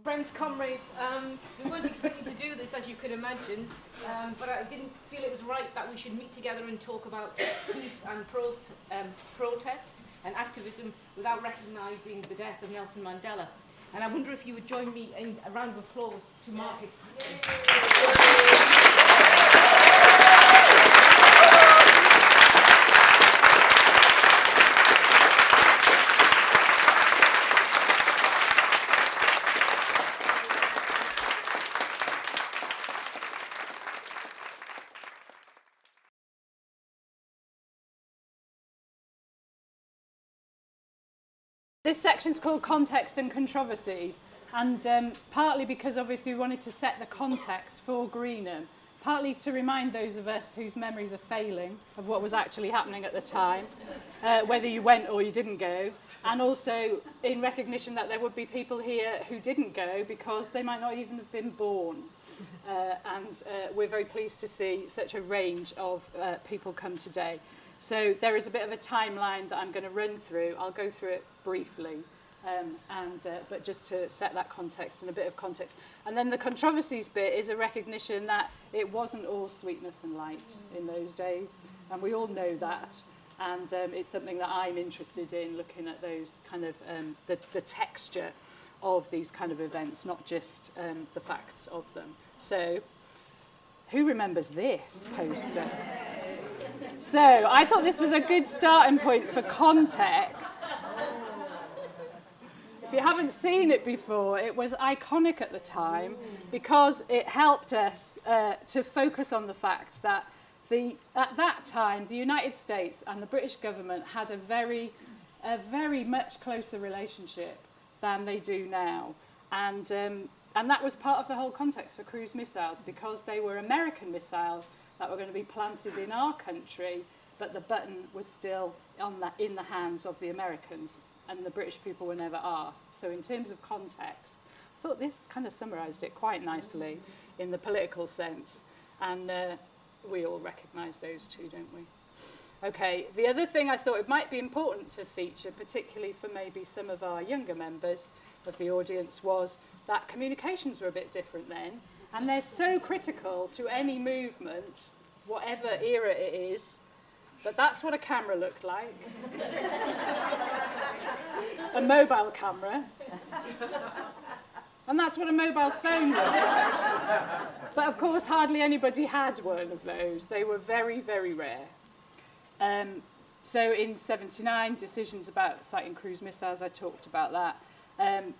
Friends, comrades, we weren't expecting to do this, as you could imagine, but I didn't feel it was right that we should meet together and talk about peace and protest and activism without recognising the death of Nelson Mandela. And I wonder if you would join me in a round of applause to mark his passing. This section's called Context and Controversies, and partly because obviously we wanted to set the context for Greenham, partly to remind those of us whose memories are failing of what was actually happening at the time, whether you went or you didn't go, and also in recognition that there would be people here who didn't go because they might not even have been born. And we're very pleased to see such a range of people come today. So there is a bit of a timeline that I'm going to run through. I'll go through it briefly, but just to set that context and a bit of context. And then the controversies bit is a recognition that it wasn't all sweetness and light in those days, and we all know that. And it's something that I'm interested in, looking at those kind of the texture of these kind of events, not just the facts of them. So, who remembers this poster? So I thought this was a good starting point for context. If you haven't seen it before, it was iconic at the time because it helped us to focus on the fact that at that time the United States and the British government had a very much closer relationship than they do now. And that was part of the whole context for cruise missiles, because they were American missiles that were going to be planted in our country, but the button was still in the hands of the Americans, and the British people were never asked. So in terms of context, I thought this kind of summarised it quite nicely in the political sense, and we all recognise those two, don't we? Okay, the other thing I thought it might be important to feature, particularly for maybe some of our younger members of the audience, was that communications were a bit different then. And they're so critical to any movement, whatever era it is, but that's what a camera looked like. A mobile camera. And that's what a mobile phone looked like. But of course, hardly anybody had one of those. They were very, very rare. So in '79, decisions about sighting cruise missiles, I talked about that.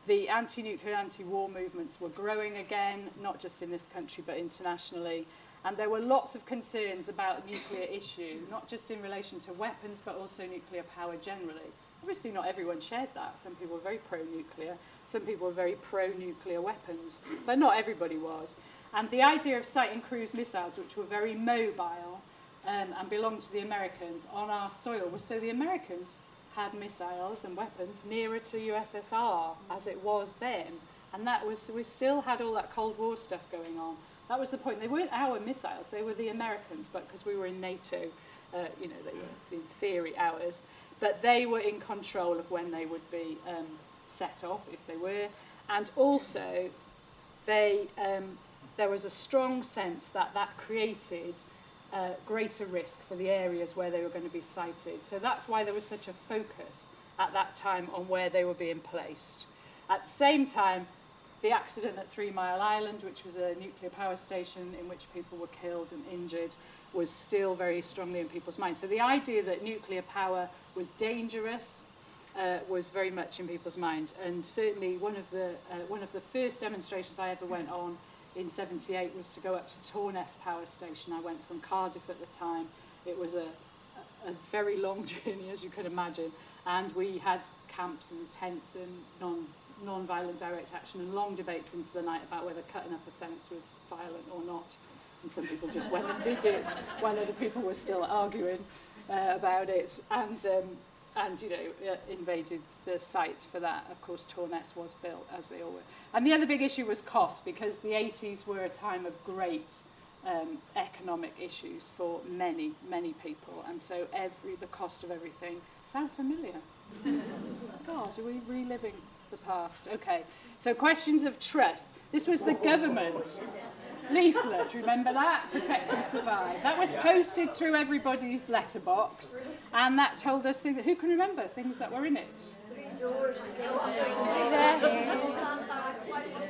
The anti-nuclear, anti-war movements were growing again, not just in this country, but internationally. And there were lots of concerns about nuclear issue, not just in relation to weapons, but also nuclear power generally. Obviously, not everyone shared that. Some people were very pro-nuclear, some people were very pro-nuclear weapons, but not everybody was. And the idea of sighting cruise missiles, which were very mobile and belonged to the Americans on our soil, was so the Americans had missiles and weapons nearer to USSR as it was then, and that was, we still had all that Cold War stuff going on. That was the point. They weren't our missiles, they were the Americans, but because we were in NATO, they were in theory ours, but they were in control of when they would be set off, if they were. And also there was a strong sense that created greater risk for the areas where they were going to be sited. So that's why there was such a focus at that time on where they were being placed. At the same time, the accident at 3 Mile Island, which was a nuclear power station in which people were killed and injured, was still very strongly in people's minds. So the idea that nuclear power was dangerous was very much in people's mind. And certainly one of the first demonstrations I ever went on in '78 was to go up to Torness Power Station. I went from Cardiff at the time. It was a very long journey, as you can imagine, and we had camps and tents and non-violent direct action and long debates into the night about whether cutting up a fence was violent or not. And some people just went and did it while other people were still arguing about it, and invaded the site for that. Of course, Torness was built, as they all were. And the other big issue was cost, because the 80s were a time of great economic issues for many, many people. And so the cost of everything, sound familiar? God, are we reliving the past? Okay, so questions of trust. This was the government leaflet, remember that? Protect and Survive. That was posted through everybody's letterbox, and that told us things, who can remember things that were in it?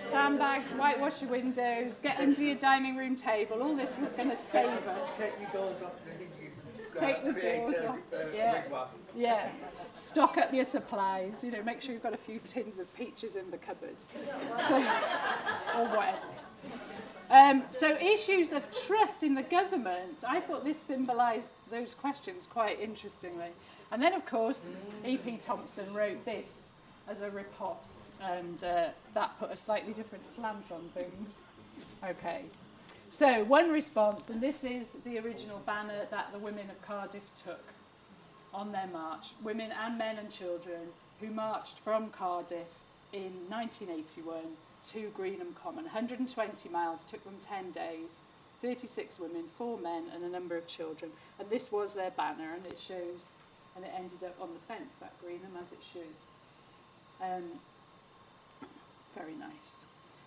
Sandbags, whitewash your windows, get under your dining room table. All this was going to save us. Take the doors off. Yeah. Stock up your supplies. You know, make sure you've got a few tins of peaches in the cupboard. So, or whatever. So issues of trust in the government. I thought this symbolised those questions quite interestingly. And then, of course, E.P. Thompson wrote this as a riposte, and that put a slightly different slant on things. Okay. So, one response, and this is the original banner that the women of Cardiff took on their march. Women and men and children who marched from Cardiff in 1981 to Greenham Common. 120 miles, took them 10 days, 36 women, 4 men and a number of children. And this was their banner, and it shows, and it ended up on the fence at Greenham, as it should. Very nice.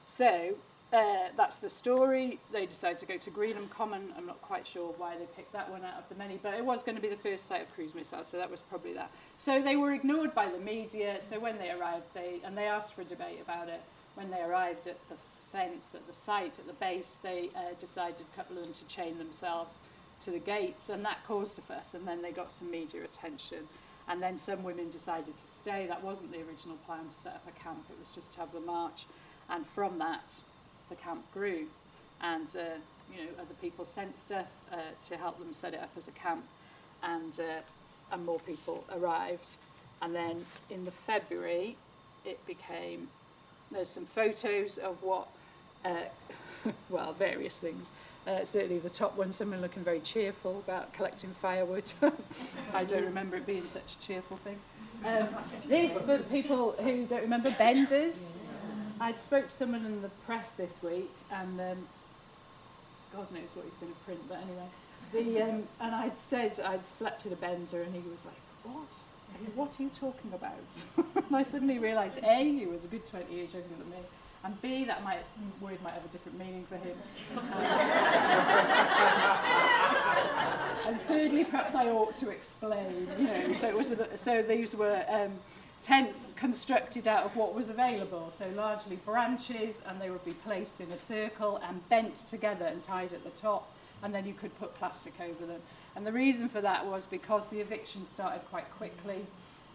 So, that's the story. They decided to go to Greenham Common. I'm not quite sure why they picked that one out of the many, but it was going to be the first site of cruise missiles, so that was probably that. So they were ignored by the media, so when they arrived, they asked for a debate about it. When they arrived at the fence, at the site, at the base, they decided, a couple of them, to chain themselves to the gates, and that caused a fuss, and then they got some media attention. And then some women decided to stay. That wasn't the original plan, to set up a camp. It was just to have the march. And from that, the camp grew. And, other people sent stuff to help them set it up as a camp. And more people arrived. And then in the February, it became... There's some photos of what... various things. Certainly the top one, someone looking very cheerful about collecting firewood. I don't remember it being such a cheerful thing. This, for people who don't remember, Benders. I spoke to someone in the press this week, and God knows what he's going to print, but anyway. And I'd said I'd slept in a Bender, and he was like, what? What are you talking about? And I suddenly realised, A, he was a good 20 years younger than me, and B, that word might have a different meaning for him. And thirdly, perhaps I ought to explain. So these were tents constructed out of what was available. So largely branches, and they would be placed in a circle and bent together and tied at the top, and then you could put plastic over them. And the reason for that was because the eviction started quite quickly,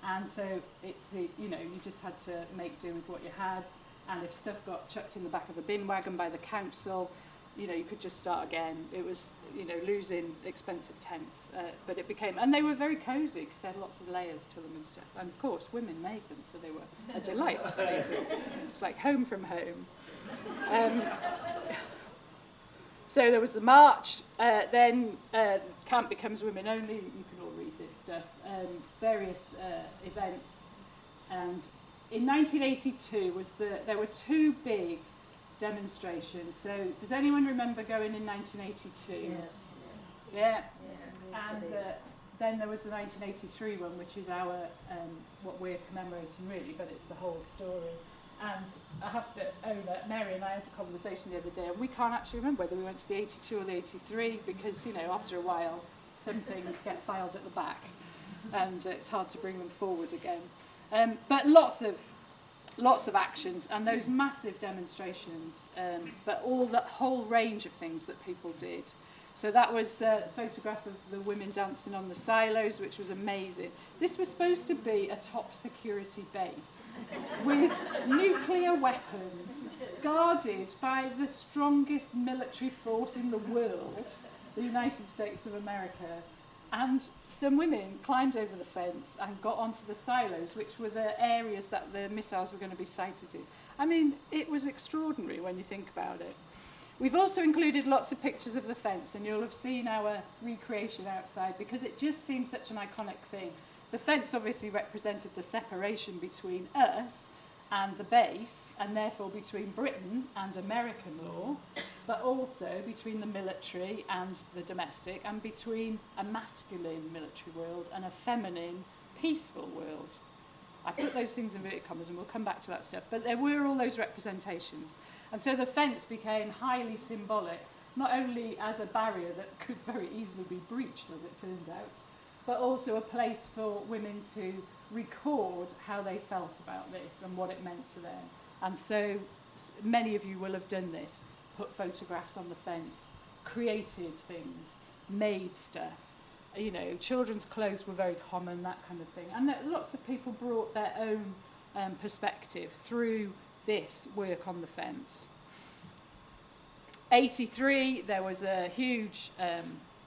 and so you just had to make do with what you had. And if stuff got chucked in the back of a bin wagon by the council, you could just start again. It was, losing expensive tents. But it became, and they were very cosy because they had lots of layers to them and stuff. And of course, women made them, so they were a delight to see. It's like home from home. So there was the march. Then camp becomes women only. You can all read this stuff. Various events. And in 1982 there were 2 big demonstrations. So does anyone remember going in 1982? Yes. Yeah. And then there was the 1983 one, which is our what we're commemorating really, but it's the whole story. And I have to own that Mary and I had a conversation the other day, and we can't actually remember whether we went to the 82 or the 83 because after a while some things get filed at the back, and it's hard to bring them forward again. But lots of actions and those massive demonstrations, but the whole range of things that people did. So that was a photograph of the women dancing on the silos, which was amazing. This was supposed to be a top security base with nuclear weapons, guarded by the strongest military force in the world, the United States of America. And some women climbed over the fence and got onto the silos, which were the areas that the missiles were going to be sighted in. I mean, it was extraordinary when you think about it. We've also included lots of pictures of the fence, and you'll have seen our recreation outside because it just seems such an iconic thing. The fence obviously represented the separation between us and the base, and therefore between Britain and American law, but also between the military and the domestic, and between a masculine military world and a feminine peaceful world. I put those things in inverted commas, and we'll come back to that stuff. But there were all those representations. And so the fence became highly symbolic, not only as a barrier that could very easily be breached, as it turned out, but also a place for women to record how they felt about this and what it meant to them. And so many of you will have done this, put photographs on the fence, created things, made stuff. You know, children's clothes were very common, that kind of thing. And lots of people brought their own perspective through this work on the fence. 83, there was a huge,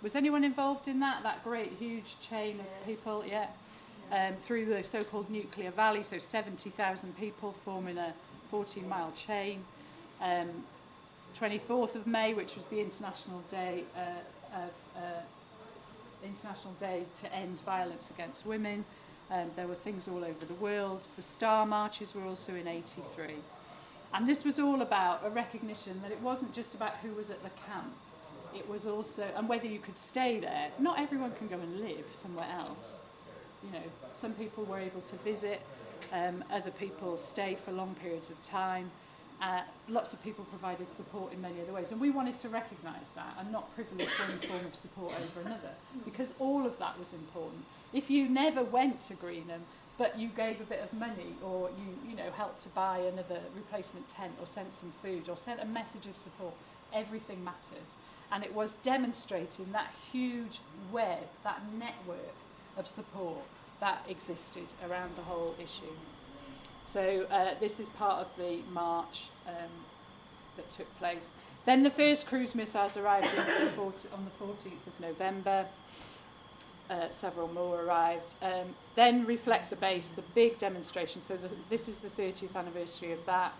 was anyone involved in that? That great, huge chain of people, yeah. Through the so-called Nuclear Valley, so 70,000 people forming a 14-mile chain. 24th of May, which was the International Day to End Violence Against Women. There were things all over the world. The Star Marches were also in 83. And this was all about a recognition that it wasn't just about who was at the camp. It was also, and whether you could stay there. Not everyone can go and live somewhere else. You know, some people were able to visit, other people stayed for long periods of time. Lots of people provided support in many other ways, and we wanted to recognise that and not privilege one form of support over another, because all of that was important. If you never went to Greenham, but you gave a bit of money, or you know, helped to buy another replacement tent, or sent some food, or sent a message of support, everything mattered. And it was demonstrating that huge web, that network of support that existed around the whole issue. So this is part of the march that took place. Then the first cruise missiles arrived on the 14th of November. Several more arrived. Then Reflect the Base, the big demonstration. So this is the 30th anniversary of that.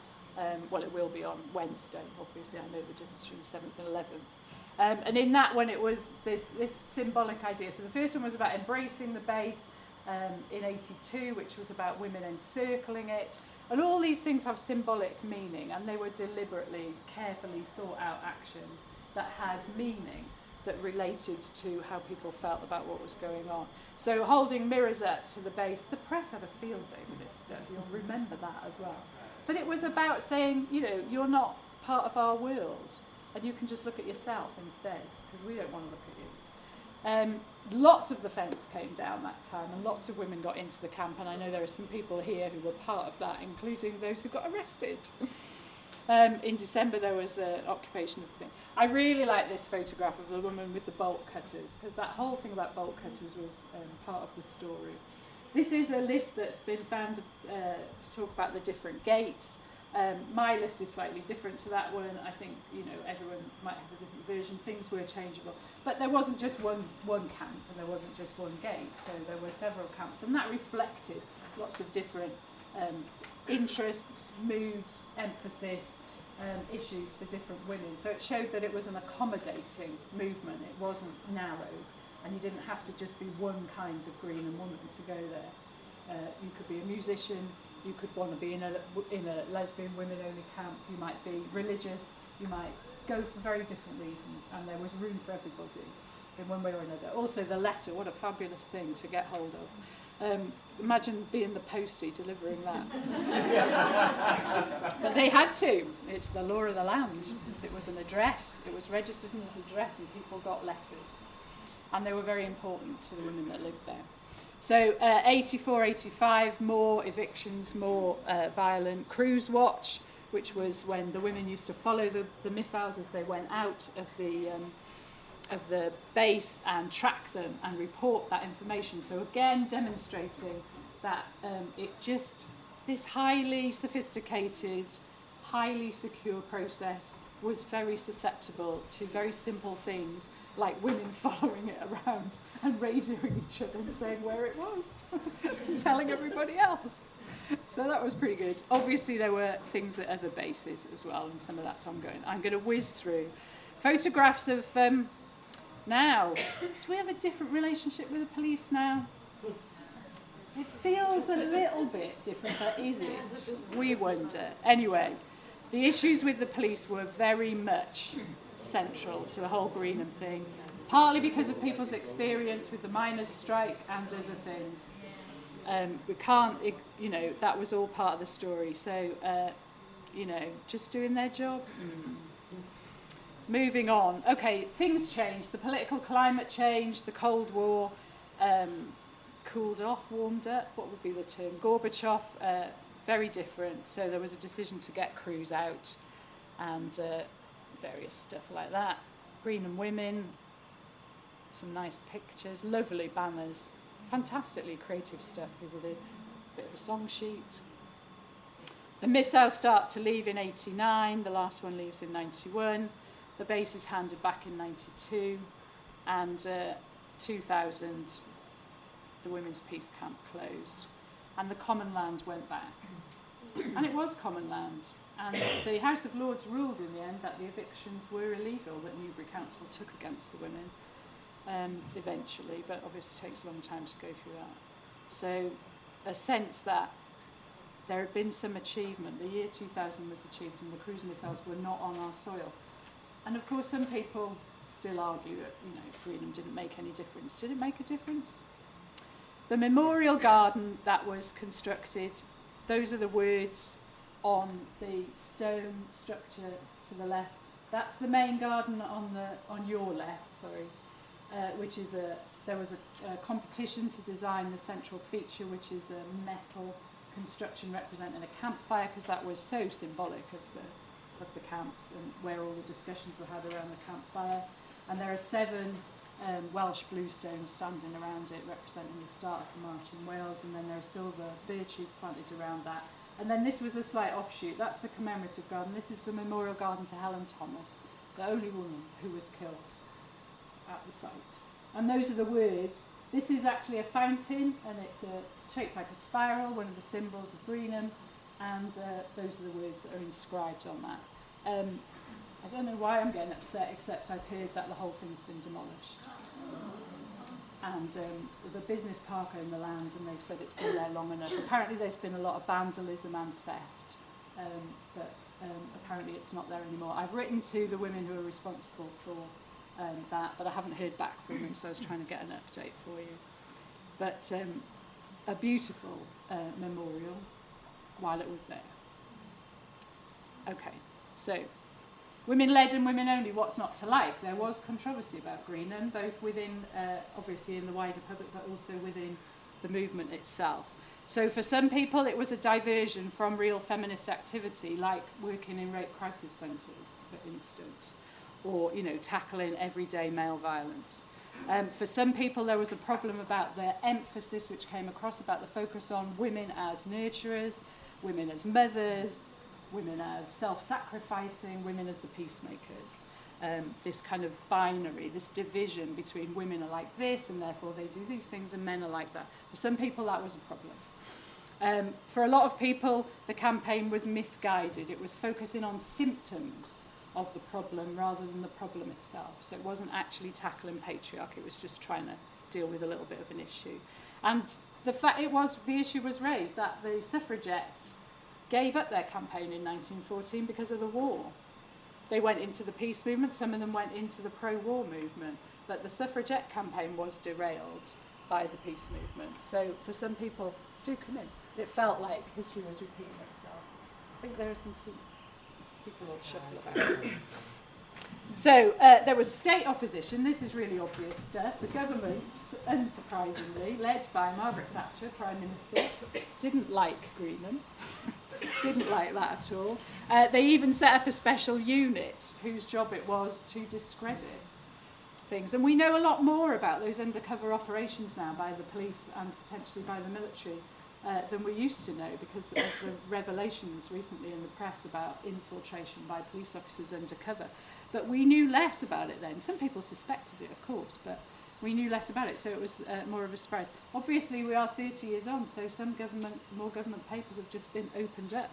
Well, it will be on Wednesday, obviously. I know the difference between the 7th and 11th. And in that one, it was this symbolic idea. So the first one was about embracing the base in 82, which was about women encircling it. And all these things have symbolic meaning, and they were deliberately, carefully thought out actions that had meaning, that related to how people felt about what was going on. So holding mirrors up to the base, the press had a field day with this stuff, you'll remember that as well. But it was about saying, you know, you're not part of our world, and you can just look at yourself instead, because we don't want to look at you. Lots of the fence came down that time, and lots of women got into the camp, and I know there are some people here who were part of that, including those who got arrested. In December there was an occupation of the thing. I really like this photograph of the woman with the bolt cutters, because that whole thing about bolt cutters was part of the story. This is a list that's been found to talk about the different gates. My list is slightly different to that one. I think, you know, everyone might have a different version. Things were changeable. But there wasn't just one camp, and there wasn't just one gate. So there were several camps, and that reflected lots of different interests, moods, emphasis, issues for different women. So it showed that it was an accommodating movement. It wasn't narrow, and you didn't have to just be one kind of Greenham woman to go there. You could be a musician, you could want to be in a lesbian women-only camp, you might be religious, you might go for very different reasons, and there was room for everybody in one way or another. Also the letter, what a fabulous thing to get hold of. Imagine being the postie delivering that. But they had to. It's the law of the land. It was an address, it was registered as an address, and people got letters. And they were very important to the women that lived there. So 84, 85, more evictions, more violent. Cruise watch, which was when the women used to follow the missiles as they went out of the base and track them and report that information. So again, demonstrating that this highly sophisticated, highly secure process was very susceptible to very simple things like women following it around and radioing each other and saying where it was, telling everybody else. So that was pretty good. Obviously there were things at other bases as well, and some of that's ongoing. I'm going to whiz through photographs of now. Do we have a different relationship with the police now? It feels a little bit different, but is it? We wonder. Anyway, the issues with the police were very much central to the whole Greenham thing, partly because of people's experience with the miners' strike and other things. We can't, that was all part of the story. So, just doing their job. Moving on. Okay, things changed. The political climate changed. The Cold War cooled off, warmed up. What would be the term? Gorbachev, very different. So there was a decision to get crews out and various stuff like that. Greenham women, some nice pictures, lovely banners, fantastically creative stuff people did. Bit of a song sheet. The missiles start to leave in 89. The last one leaves in 91. The base is handed back in 92, and 2000, the women's peace camp closed, and the common land went back. And it was common land, and the House of Lords ruled in the end that the evictions were illegal that Newbury Council took against the women eventually, but obviously takes a long time to go through that. So a sense that there had been some achievement. The year 2000 was achieved, and the cruise missiles were not on our soil. And of course, some people still argue that, Greenham didn't make any difference. Did it make a difference? The memorial garden that was constructed, those are the words on the stone structure to the left. That's the main garden on your left, which is there was a competition to design the central feature, which is a metal construction representing a campfire, because that was so symbolic of the camps and where all the discussions were had around the campfire. And there are 7 Welsh bluestones standing around it, representing the start of the march in Wales, and then there are silver birches planted around that. And then this was a slight offshoot. That's the commemorative garden. This is the memorial garden to Helen Thomas, the only woman who was killed at the site. And those are the words. This is actually a fountain, and it's shaped like a spiral, one of the symbols of Greenham, and those are the words that are inscribed on that. I don't know why I'm getting upset, except I've heard that the whole thing's been demolished. And the business park own the land, and they've said it's been there long enough. Apparently there's been a lot of vandalism and theft, but apparently it's not there anymore. I've written to the women who are responsible for that, but I haven't heard back from them, so I was trying to get an update for you. But a beautiful memorial while it was there. Okay, so women-led and women-only, what's not to like? There was controversy about Greenham, both within, obviously in the wider public, but also within the movement itself. So for some people, it was a diversion from real feminist activity, like working in rape crisis centres, for instance, or, tackling everyday male violence. For some people, there was a problem about the emphasis which came across about the focus on women as nurturers, women as mothers, women as self-sacrificing, women as the peacemakers. This kind of binary, this division between women are like this and therefore they do these things, and men are like that. For some people, that was a problem. For a lot of people, the campaign was misguided. It was focusing on symptoms of the problem rather than the problem itself. So it wasn't actually tackling patriarchy, it was just trying to deal with a little bit of an issue. And the issue was raised that the suffragettes gave up their campaign in 1914 because of the war. They went into the peace movement, some of them went into the pro-war movement, but the suffragette campaign was derailed by the peace movement. So for some people, do come in. It felt like history was repeating itself. I think there are some seats. People will shuffle about. So there was state opposition. This is really obvious stuff. The government, unsurprisingly, led by Margaret Thatcher, Prime Minister, didn't like Greenham. Didn't like that at all. They even set up a special unit whose job it was to discredit things. And we know a lot more about those undercover operations now by the police and potentially by the military than we used to know, because of the revelations recently in the press about infiltration by police officers undercover. But we knew less about it then. Some people suspected it, of course, but we knew less about it, so it was more of a surprise. Obviously, we are 30 years on, so more government papers have just been opened up.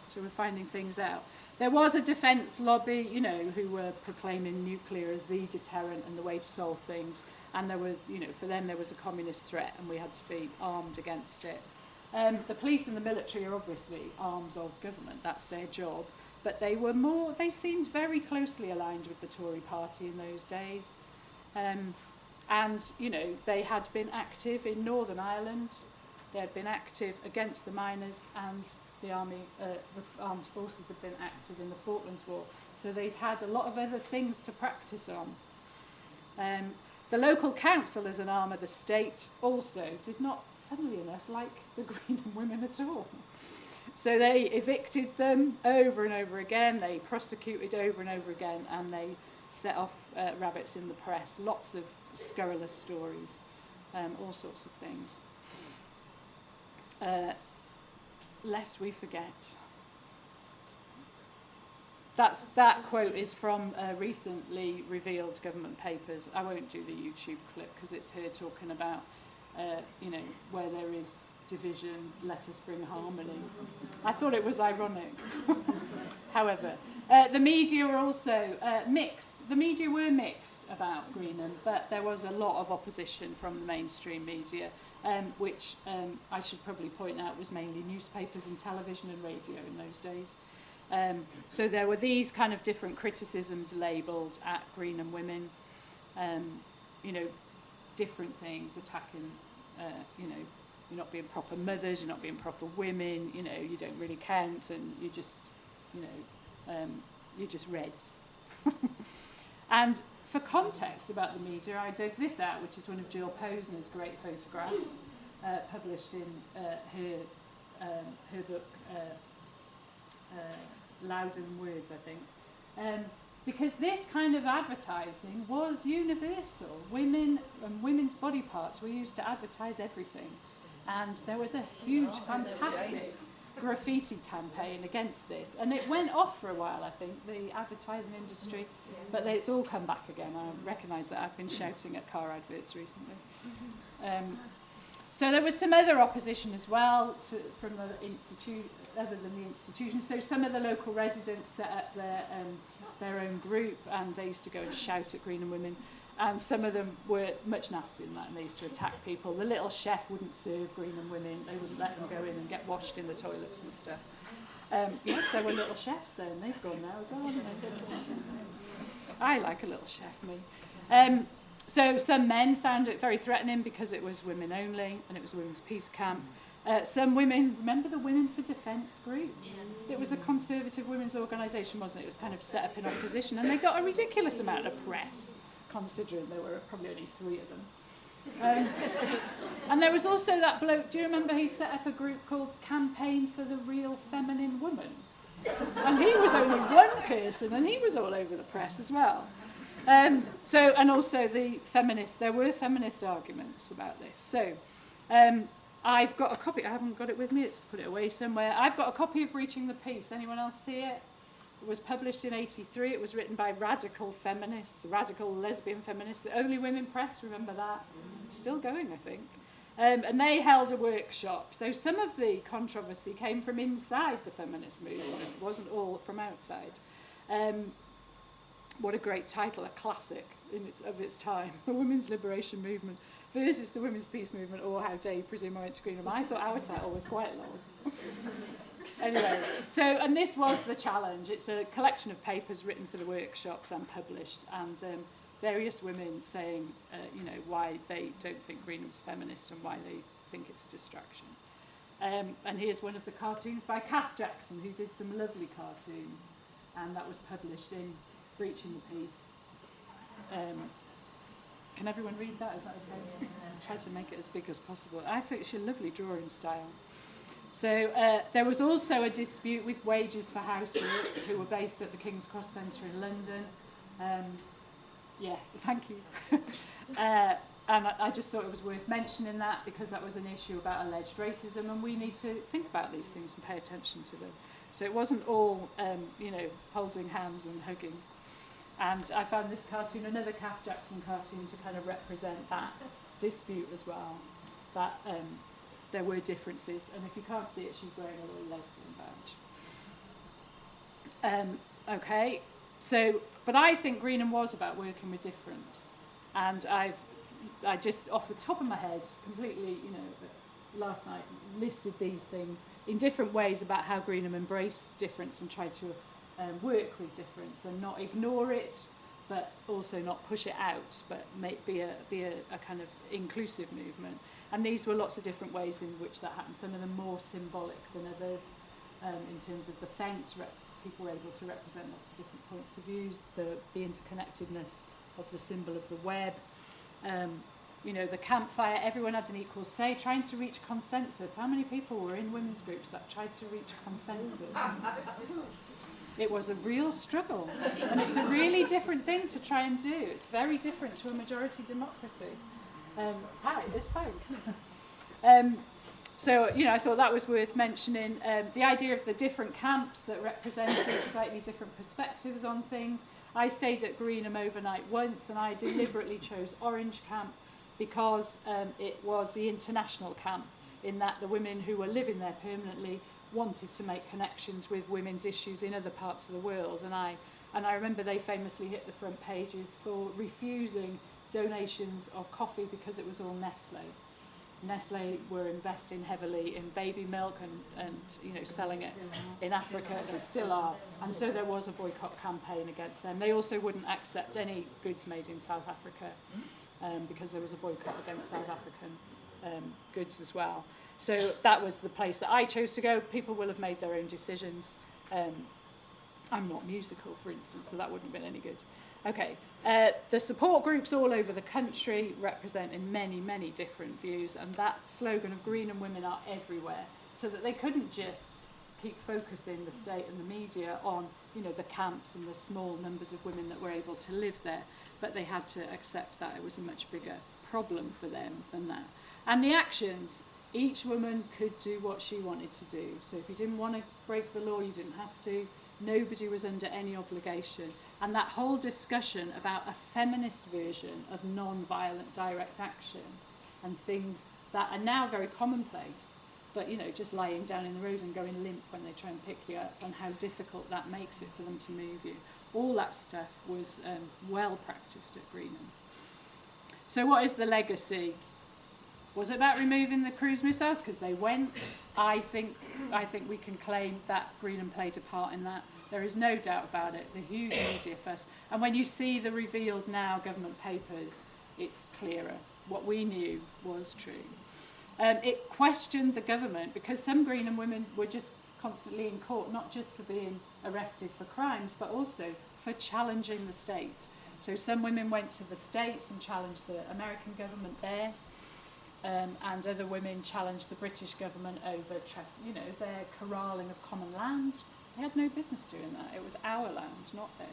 So we're finding things out. There was a defence lobby, who were proclaiming nuclear as the deterrent and the way to solve things. And there were, for them there was a communist threat and we had to be armed against it. The police and the military are obviously arms of government, that's their job. But they seemed very closely aligned with the Tory party in those days. And, they had been active in Northern Ireland. They had been active against the miners, and the army, the armed forces had been active in the Falklands War. So they'd had a lot of other things to practice on. The local council, as an arm of the state, also did not, funnily enough, like the Greenham women at all. So they evicted them over and over again, they prosecuted over and over again, and they set off rabbits in the press. Lots of scurrilous stories, all sorts of things. Lest we forget. That quote is from recently revealed government papers. I won't do the YouTube clip because it's her talking about, where there is division, let us bring harmony. I thought it was ironic. However, the media were also mixed. The media were mixed about Greenham, but there was a lot of opposition from the mainstream media, which I should probably point out was mainly newspapers and television and radio in those days. So there were these kind of different criticisms labelled at Greenham women, different things, attacking, you're not being proper mothers, you're not being proper women, you don't really count, and you just, you're just reds. And for context about the media, I dug this out, which is one of Jill Posner's great photographs, published in her book, Loudon Words, I think. Because this kind of advertising was universal. Women and women's body parts were used to advertise everything. And there was a huge, fantastic graffiti campaign against this. And it went off for a while, I think, the advertising industry. But it's all come back again. I recognise that I've been shouting at car adverts recently. So there was some other opposition as well from the institute, other than the institution. So some of the local residents set up their own group, and they used to go and shout at Greenham women. And some of them were much nastier than that, and they used to attack people. The little chef wouldn't serve Greenham women. They wouldn't let them go in and get washed in the toilets and stuff. Yes, there were little chefs there, and they've gone now as well, haven't they? I like a little chef, me. So some men found it very threatening because it was women only, and it was a women's peace camp. Some women, remember the Women for Defence group? It was a conservative women's organisation, wasn't it? It was kind of set up in opposition, and they got a ridiculous amount of press, considering there were probably only 3 of them. And there was also that bloke, do you remember he set up a group called Campaign for the Real Feminine Woman? And he was only one person, and he was all over the press as well. And also the feminists, there were feminist arguments about this. So I've got a copy, I haven't got it with me, it's put it away somewhere. I've got a copy of Breaching the Peace. Anyone else see it? It was published in '83. It was written by radical feminists, radical lesbian feminists, the Only Women Press, remember that? Still going, I think. And they held a workshop. So some of the controversy came from inside the feminist movement. It wasn't all from outside. What a great title, a classic of its time. The Women's Liberation Movement versus the Women's Peace Movement, or How Dare You Presume I Went to Greenham. I thought our title was quite long. Anyway, and this was the challenge. It's a collection of papers written for the workshops and published, and various women saying, why they don't think Greenham's feminist and why they think it's a distraction. And here's one of the cartoons by Kath Jackson, who did some lovely cartoons, and that was published in Breaching the Peace. Can everyone read that? Is that okay? Try to make it as big as possible. I think it's a lovely drawing style. So there was also a dispute with Wages for Housework, who were based at the King's Cross Centre in London. Yes, thank you. And I just thought it was worth mentioning that, because that was an issue about alleged racism, and we need to think about these things and pay attention to them. So it wasn't all, holding hands and hugging. And I found this cartoon, another Kath Jackson cartoon, to kind of represent that dispute as well, that there were differences, and if you can't see it, she's wearing a little lesbian badge. Okay, so, but I think Greenham was about working with difference, and I just, off the top of my head, completely, last night, listed these things in different ways about how Greenham embraced difference and tried to work with difference and not ignore it, but also not push it out, but be a kind of inclusive movement. And these were lots of different ways in which that happened. Some of them more symbolic than others, in terms of the fence. People were able to represent lots of different points of views, the interconnectedness of the symbol of the web. You know, the campfire, everyone had an equal say, trying to reach consensus. How many people were in women's groups that tried to reach consensus? It was a real struggle, and it's a really different thing to try and do. It's very different to a majority democracy. Hi, it's fine. So, you know, I thought that was worth mentioning. The idea of the different camps that represented slightly different perspectives on things. I stayed at Greenham overnight once, and I deliberately chose Orange Camp because it was the international camp, in that the women who were living there permanently wanted to make connections with women's issues in other parts of the world. And I remember they famously hit the front pages for refusing donations of coffee because it was all Nestle. Nestle were investing heavily in baby milk and you know, selling it in Africa. They still are. And so there was a boycott campaign against them. They also wouldn't accept any goods made in South Africa because there was a boycott against South African goods as well. So that was the place that I chose to go. People will have made their own decisions. I'm not musical, for instance, so that wouldn't have been any good. Okay, the support groups all over the country representing many, many different views, and that slogan of Greenham women are everywhere, so that they couldn't just keep focusing the state and the media on, you know, the camps and the small numbers of women that were able to live there, but they had to accept that it was a much bigger problem for them than that. And the actions, each woman could do what she wanted to do. So if you didn't want to break the law, you didn't have to. Nobody was under any obligation. And that whole discussion about a feminist version of non-violent direct action and things that are now very commonplace, but, you know, just lying down in the road and going limp when they try and pick you up, and how difficult that makes it for them to move you. All that stuff was well practiced at Greenham. So what is the legacy? Was it about removing the cruise missiles? Because they went. I think we can claim that Greenham played a part in that. There is no doubt about it. The huge media fuss. And when you see the revealed now government papers, it's clearer. What we knew was true. It questioned the government, because some Greenham women were just constantly in court, not just for being arrested for crimes, but also for challenging the state. So some women went to the States and challenged the American government there. And other women challenged the British government over, you know, their corralling of common land. They had no business doing that. It was our land, not theirs.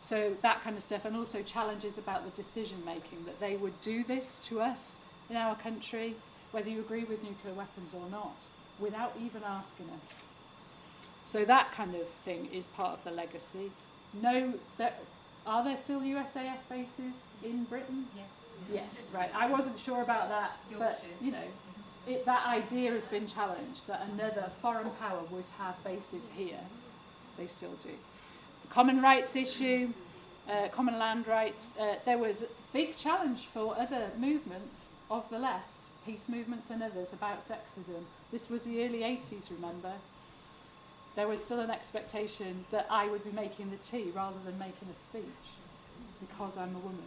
So that kind of stuff, and also challenges about the decision making, that they would do this to us in our country, whether you agree with nuclear weapons or not, without even asking us. So that kind of thing is part of the legacy. Are there still USAF bases in Britain? Yes. Yes, right. I wasn't sure about that, but, you know, that idea has been challenged, that another foreign power would have bases here. They still do. The common rights issue, common land rights, there was a big challenge for other movements of the left, peace movements and others, about sexism. This was the early 80s, remember? There was still an expectation that I would be making the tea rather than making a speech, because I'm a woman.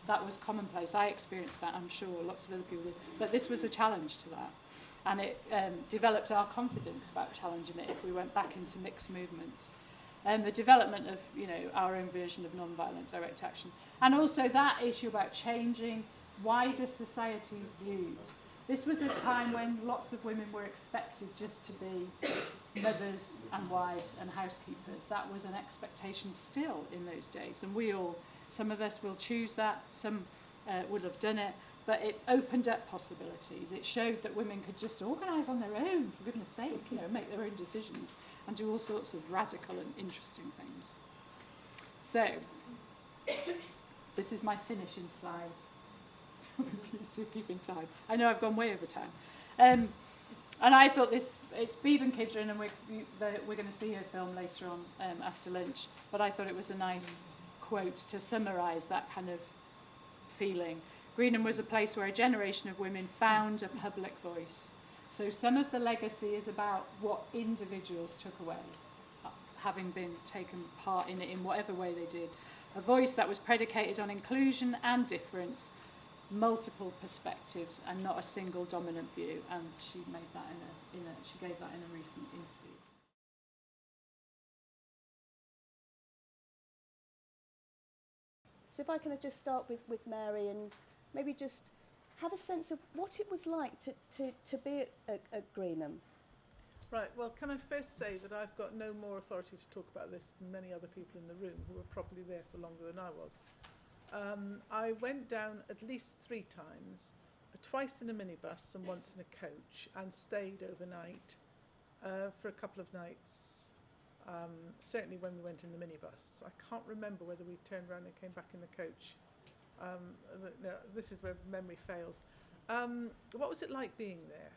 That was commonplace. I experienced that, I'm sure lots of other people did. But this was a challenge to that. And it developed our confidence about challenging it if we went back into mixed movements. And the development of, you know, our own version of non-violent direct action. And also that issue about changing wider society's views. This was a time when lots of women were expected just to be mothers and wives and housekeepers. That was an expectation still in those days. And some of us will choose that, some would have done it, but it opened up possibilities. It showed that women could just organise on their own, for goodness sake, you know, make their own decisions and do all sorts of radical and interesting things. So, this is my finishing slide. Please do keep in time. I know I've gone way over time. And I thought it's Beeb and Kidron, and we're going to see her film later on after lunch, but I thought it was a nice quote to summarise that kind of feeling. Greenham was a place where a generation of women found a public voice. So some of the legacy is about what individuals took away, having been taken part in it in whatever way they did. a voice that was predicated on inclusion and difference, multiple perspectives, and not a single dominant view. And she made that she gave that in a recent interview. So if I can just start with Mary and maybe just have a sense of what it was like to be at Greenham. Right, well, can I first say that I've got no more authority to talk about this than many other people in the room who were probably there for longer than I was. I went down at least 3 times, twice in a minibus and once in a coach, and stayed overnight for a couple of nights, certainly when we went in the minibus. I can't remember whether we turned around and came back in the coach. No, this is where memory fails. What was it like being there?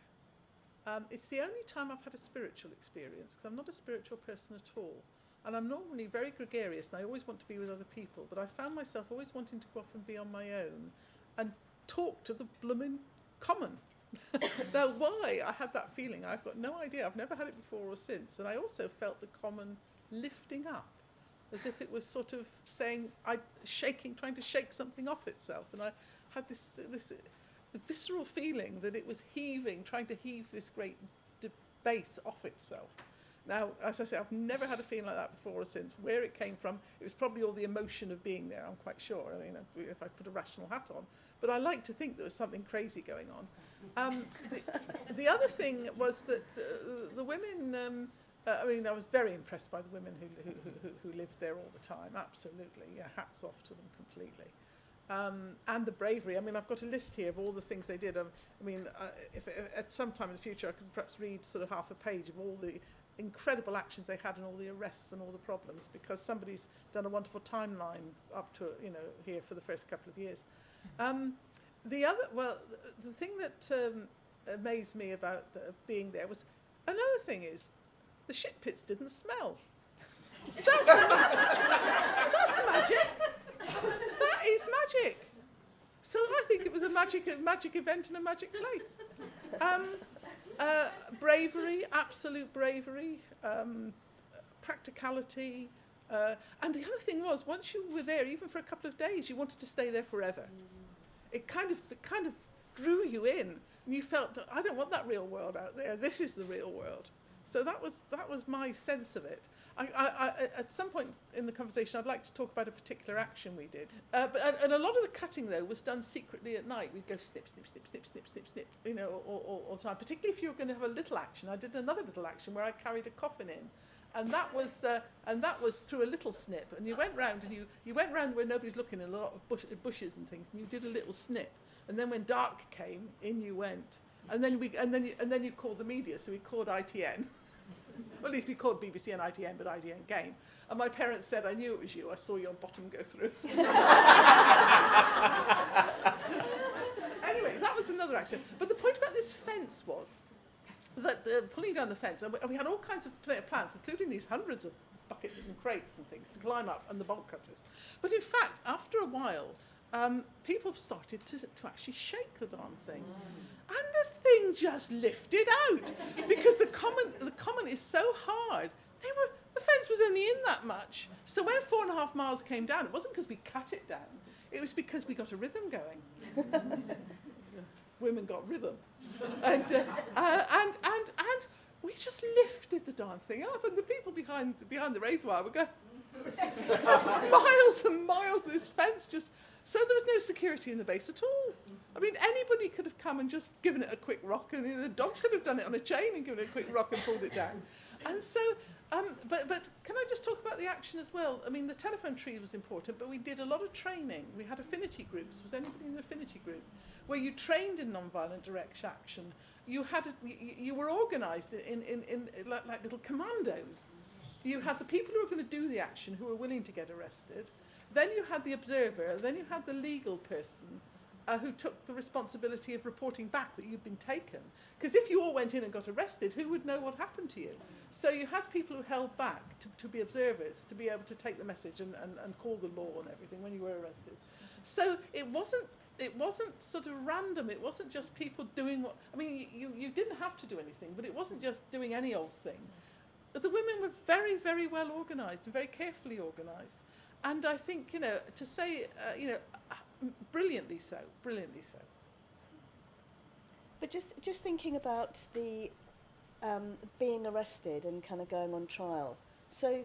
It's the only time I've had a spiritual experience, because I'm not a spiritual person at all. And I'm normally very gregarious, and I always want to be with other people, but I found myself always wanting to go off and be on my own and talk to the blooming common. Now, why I had that feeling, I've got no idea. I've never had it before or since. And I also felt the common lifting up, as if it was sort of saying, trying to shake something off itself. And I had this visceral feeling that it was heaving, trying to heave this great base off itself. Now, as I say, I've never had a feeling like that before or since. Where it came from, it was probably all the emotion of being there, I'm quite sure. I mean, if I put a rational hat on. But I like to think there was something crazy going on. The other thing was that the women, I mean, I was very impressed by the women who lived there all the time, absolutely. Yeah, hats off to them completely. And the bravery. I mean, I've got a list here of all the things they did. I mean, if at some time in the future I could perhaps read sort of half a page of all the incredible actions they had and all the arrests and all the problems, because somebody's done a wonderful timeline up to, here for the first couple of years. The thing that amazed me about being there was, another thing is, the shit pits didn't smell. That's magic. That is magic. So I think it was a magic event in a magic place. Bravery, absolute bravery, practicality, and the other thing was, once you were there, even for a couple of days, you wanted to stay there forever. It kind of drew you in, and you felt, I don't want that real world out there. This is the real world. So that was my sense of it. I at some point in the conversation, I'd like to talk about a particular action we did. And a lot of the cutting, though, was done secretly at night. We'd go snip, snip, snip, snip, snip, snip, snip, all the time. Particularly if you were going to have a little action. I did another little action where I carried a coffin in. And that was through a little snip. And you went round and you went round where nobody's looking, in a lot of bushes and things, and you did a little snip. And then when dark came, in you went. And then you called the media, so we called ITN. Well, at least we called BBC and ITN, but ITN came. And my parents said, I knew it was you. I saw your bottom go through. Anyway, that was another action. But the point about this fence was that pulling down the fence, and we had all kinds of plans, including these hundreds of buckets and crates and things to climb up, and the bolt cutters. But in fact, after a while, people started to actually shake the darn thing. And the thing just lifted out, because the common is so hard. The fence was only in that much. So when 4.5 miles came down, it wasn't because we cut it down. It was because we got a rhythm going. Women got rhythm. And we just lifted the darn thing up, and the people behind the raised wire would go, there's miles and miles of this fence just... So there was no security in the base at all. I mean, anybody could have come and just given it a quick rock, and the dog could have done it on a chain and given it a quick rock and pulled it down. And so, but can I just talk about the action as well? I mean, the telephone tree was important, but we did a lot of training. We had affinity groups. Was anybody in an affinity group? Where you trained in non-violent direct action. You were organised in like little commandos. You had the people who were going to do the action, who were willing to get arrested. Then you had the observer. Then you had the legal person who took the responsibility of reporting back that you'd been taken. Because if you all went in and got arrested, who would know what happened to you? So you had people who held back to be observers, to be able to take the message and call the law and everything when you were arrested. So it wasn't sort of random. It wasn't just people doing what... I mean, you didn't have to do anything, but it wasn't just doing any old thing. The women were very, very well organised and very carefully organised. And I think, you know, to say, brilliantly so, brilliantly so. But just thinking about the being arrested and kind of going on trial. So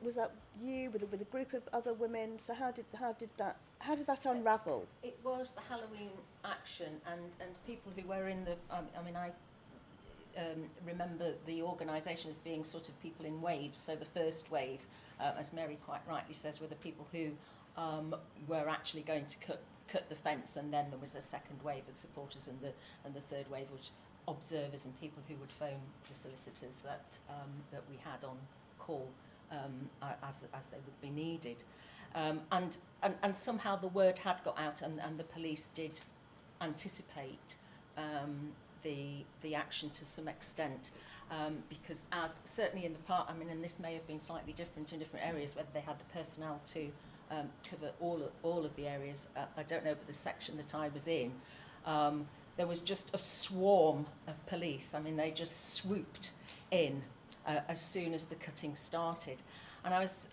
was that you with a group of other women? So how did that unravel? It was the Halloween action, and people who were in the. I remember the organisation as being sort of people in waves. So the first wave, as Mary quite rightly says, were the people who were actually going to cut the fence, and then there was a second wave of supporters, and the third wave was observers and people who would phone the solicitors that we had on call as they would be needed. And somehow the word had got out, and the police did anticipate the action to some extent, because as certainly in the part, and this may have been slightly different in different areas, whether they had the personnel to cover all of the areas, I don't know, but the section that I was in, there was just a swarm of police. I mean, they just swooped in as soon as the cutting started. And I was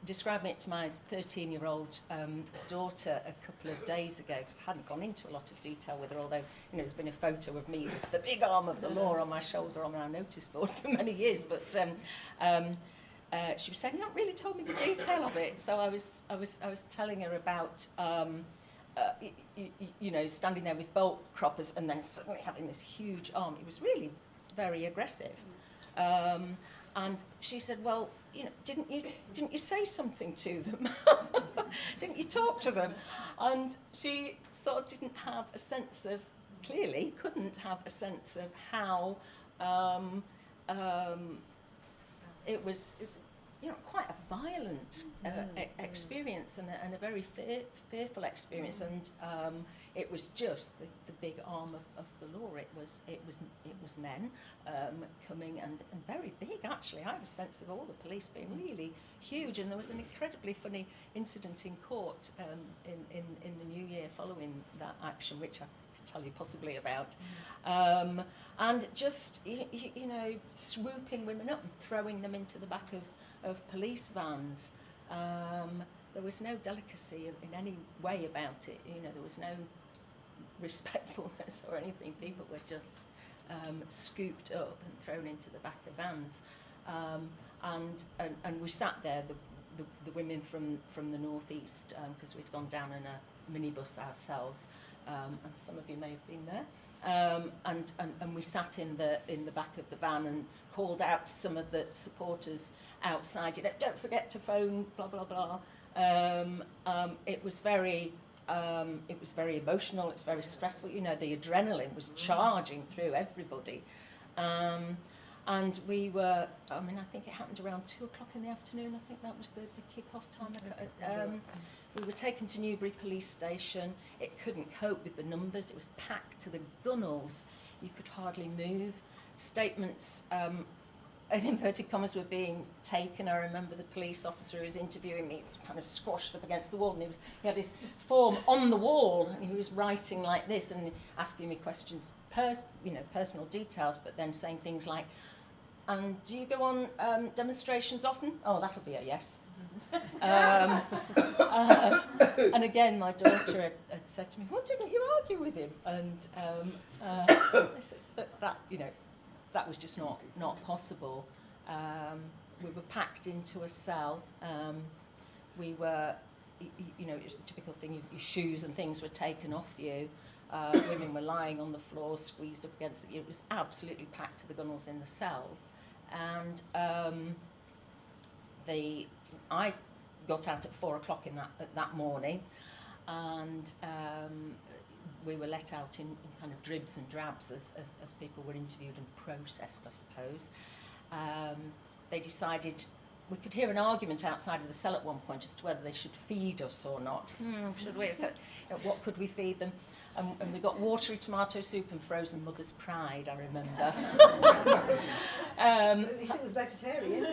describing it to my 13-year-old daughter a couple of days ago, because I hadn't gone into a lot of detail with her, although, there's been a photo of me with the big arm of the law on my shoulder on our notice board for many years, but she was saying, "You haven't really told me the detail of it." So I was telling her about standing there with bolt croppers and then suddenly having this huge arm. It was really very aggressive. And she said, "Well, didn't you say something to them? Didn't you talk to them?" And she sort of didn't have a sense of, clearly couldn't have a sense of how it was, quite a violent experience, and a very fearful experience, and it was just the big arm of the law. It was men coming, and very big, actually. I had a sense of all the police being really huge, and there was an incredibly funny incident in court in the new year following that action, which I could tell you possibly about. And just swooping women up and throwing them into the back of police vans. There was no delicacy in any way about it. There was no respectfulness or anything. People were just scooped up and thrown into the back of vans. And we sat there, the women from the northeast, because we'd gone down in a minibus ourselves, and some of you may have been there. And we sat in the back of the van and called out to some of the supporters outside, "Don't forget to phone, blah blah blah." It was very emotional. It's very stressful. The adrenaline was charging through everybody, and we were. I think it happened around 2:00 in the afternoon. I think that was the kick-off time. We were taken to Newbury Police Station. It couldn't cope with the numbers. It was packed to the gunnels. You could hardly move. Statements, in inverted commas, were being taken. I remember the police officer who was interviewing me was kind of squashed up against the wall, and he had his form on the wall, and he was writing like this and asking me questions, personal details, but then saying things like, "And do you go on demonstrations often?" "Oh, that'll be a yes." And again, my daughter had said to me, "Well, didn't you argue with him?" And I said that was just not possible. We were packed into a cell. We were, it was the typical thing. Your shoes and things were taken off you. Women were lying on the floor, squeezed up against it. It was absolutely packed to the gunnels in the cells. And I got out at 4:00 that morning, and we were let out in kind of dribs and drabs as people were interviewed and processed, I suppose. They decided, we could hear an argument outside of the cell at one point as to whether they should feed us or not. Should we? What could we feed them? And we got watery tomato soup and frozen Mother's Pride, I remember. At least it was vegetarian.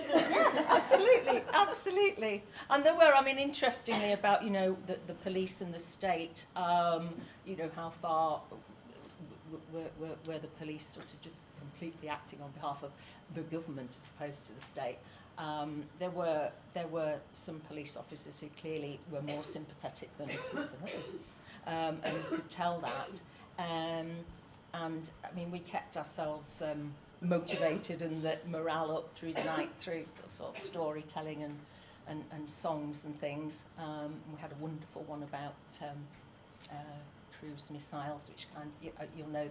Absolutely. And there were, interestingly, about, the police and the state, how far were the police sort of just completely acting on behalf of the government as opposed to the state. There were some police officers who clearly were more sympathetic than others, and you could tell that. And I mean, we kept ourselves motivated and the morale up through the night through sort of storytelling and songs and things. We had a wonderful one about cruise missiles, which you'll know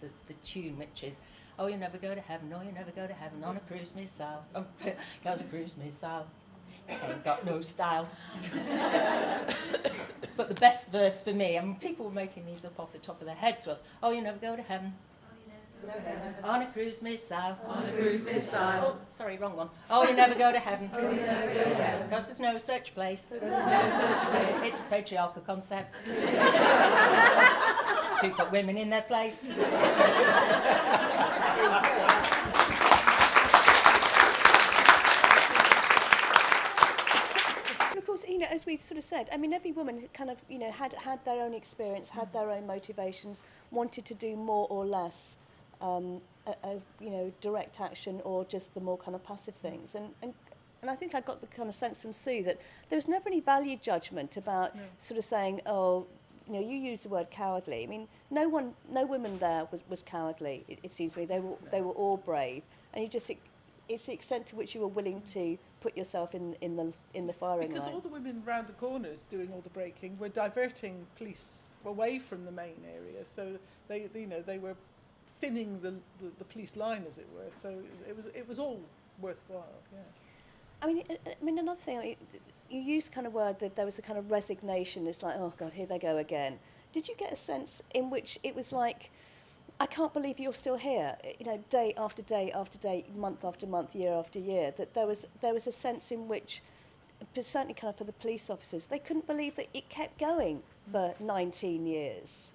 the tune, which is, oh, you never go to heaven, no, you never go to heaven on a cruise missile. Goes a cruise missile, ain't got no style. But the best verse for me, and people were making these up off the top of their heads, was, oh, you never go to heaven. On a cruise missile. On a cruise missile. Oh, sorry, wrong one. Oh, you never go to heaven. Oh, you never go to heaven. Because there's no such place. There's no such place. It's a patriarchal concept. To put women in their place. Of course, you know, as we sort of said, I mean, every woman kind of, you know, had their own experience, had their own motivations, wanted to do more or less, you know, direct action or just the more kind of passive things. And I think I got the kind of sense from Sue that there was never any value judgment about sort of saying, oh, you know, you used the word cowardly. I mean, no women there was cowardly. It seems to me they were all brave, and you just. It's the extent to which you were willing to put yourself in the firing Because line. all the women round the corners doing all the braking were diverting police away from the main area, so they were thinning the police line, as it were. So it was all worthwhile. Yeah. I mean, another thing. You used kind of word that there was a kind of resignation. It's like, oh God, here they go again. Did you get a sense in which it was like, I can't believe you're still here, you know, day after day after day, month after month, year after year, that there was a sense in which, certainly kind of for the police officers, they couldn't believe that it kept going for 19 years.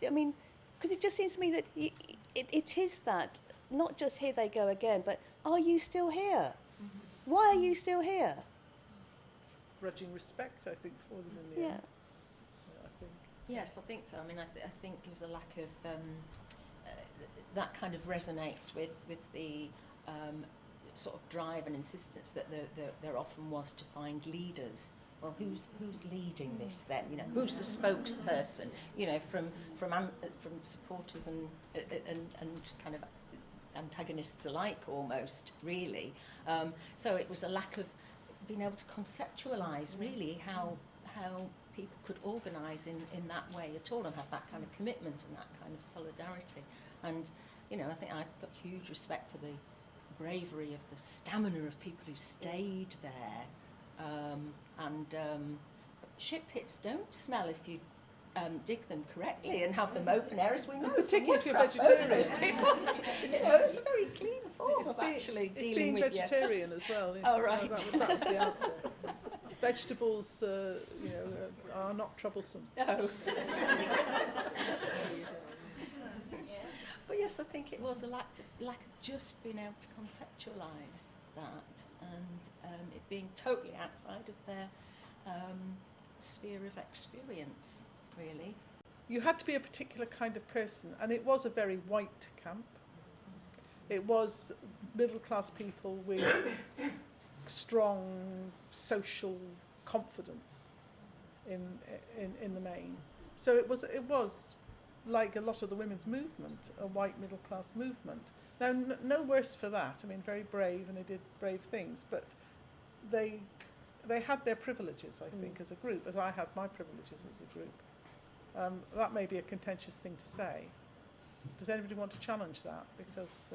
I mean, because it just seems to me that it is that, not just here they go again, but are you still here? Why are you still here? Grudging respect, I think, for them in the end. I think. Yes, I think so. I mean, I think there's a lack of that kind of resonates with the sort of drive and insistence that there often was to find leaders. Well, who's leading this then? You know, who's the spokesperson? You know, from supporters and kind of antagonists alike, almost really. So it was a lack of being able to conceptualise really how people could organise in that way at all and have that kind of commitment and that kind of solidarity. And, you know, I think I've got huge respect for the bravery of the stamina of people who stayed there. Shit pits don't smell if you dig them correctly and have them open air, as we know. Particularly if you're vegetarian. People, you know, it's a very clean form of actually dealing with being vegetarian as well. Oh, right. That was the answer. Vegetables, you know, are not troublesome. No. But yes, I think it was a lack of just being able to conceptualise that and it being totally outside of their sphere of experience, really. You had to be a particular kind of person, and it was a very white camp. It was middle-class people with strong social confidence in the main. So it was like a lot of the women's movement, a white middle-class movement. Now, no worse for that. I mean, very brave, and they did brave things, but they had their privileges, I think, as a group, as I had my privileges as a group. That may be a contentious thing to say. Does anybody want to challenge that? Because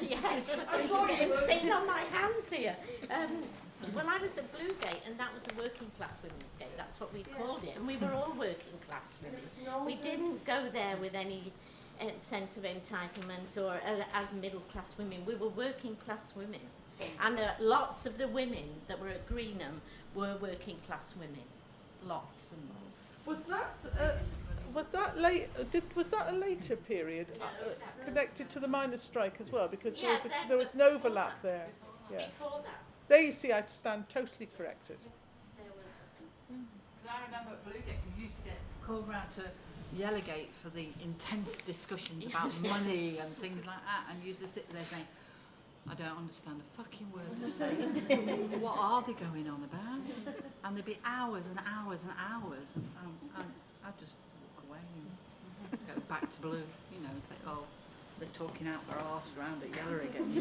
yes, I'm getting seen on my hands here. Well, I was at Bluegate, and that was a working class women's gate. That's what we called it, and we were all working class women. We didn't go there with any sense of entitlement or as middle class women. We were working class women, and lots of the women that were at Greenham were working class women. Lots and lots. was that a later period connected to the miners' strike as well? Because there was an overlap there. Yeah. Before that. There you see, I'd stand totally corrected. There was. Because I remember at Bluegate, we used to get called round to Yellowgate for the intense discussions about money and things like that, and you used to sit there saying, I don't understand a fucking word they're saying. What are they going on about? And there'd be hours and hours and hours, and I'd just walk away and go back to blue, you know, and say, oh, they're talking out their arse around at Yeller again.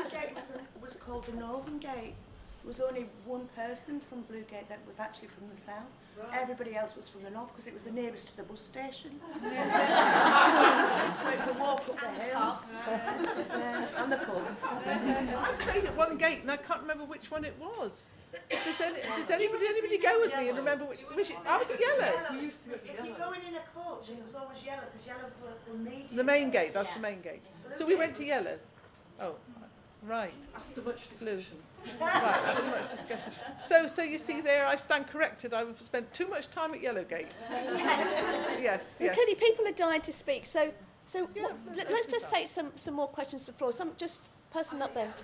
The gate was called the Northern Gate. There was only one person from Bluegate that was actually from the south. Right. Everybody else was from the north because it was the nearest to the bus station. So it was a walk up the hill. And the pub. I stayed at one gate and I can't remember which one it was. Does anybody go with me and remember which I was at Yellow. If you're going in a coach, it was always Yellow because Yellow's the medium. The main gate, that's the main gate. So we went to Yellow. Oh, right. After much discussion. Right, after much discussion. So you see there, I stand corrected. I've spent too much time at Yellowgate. Yes. Well, clearly people are dying to speak. So Yeah, let's just take some more questions to the floor. Some just person up there. In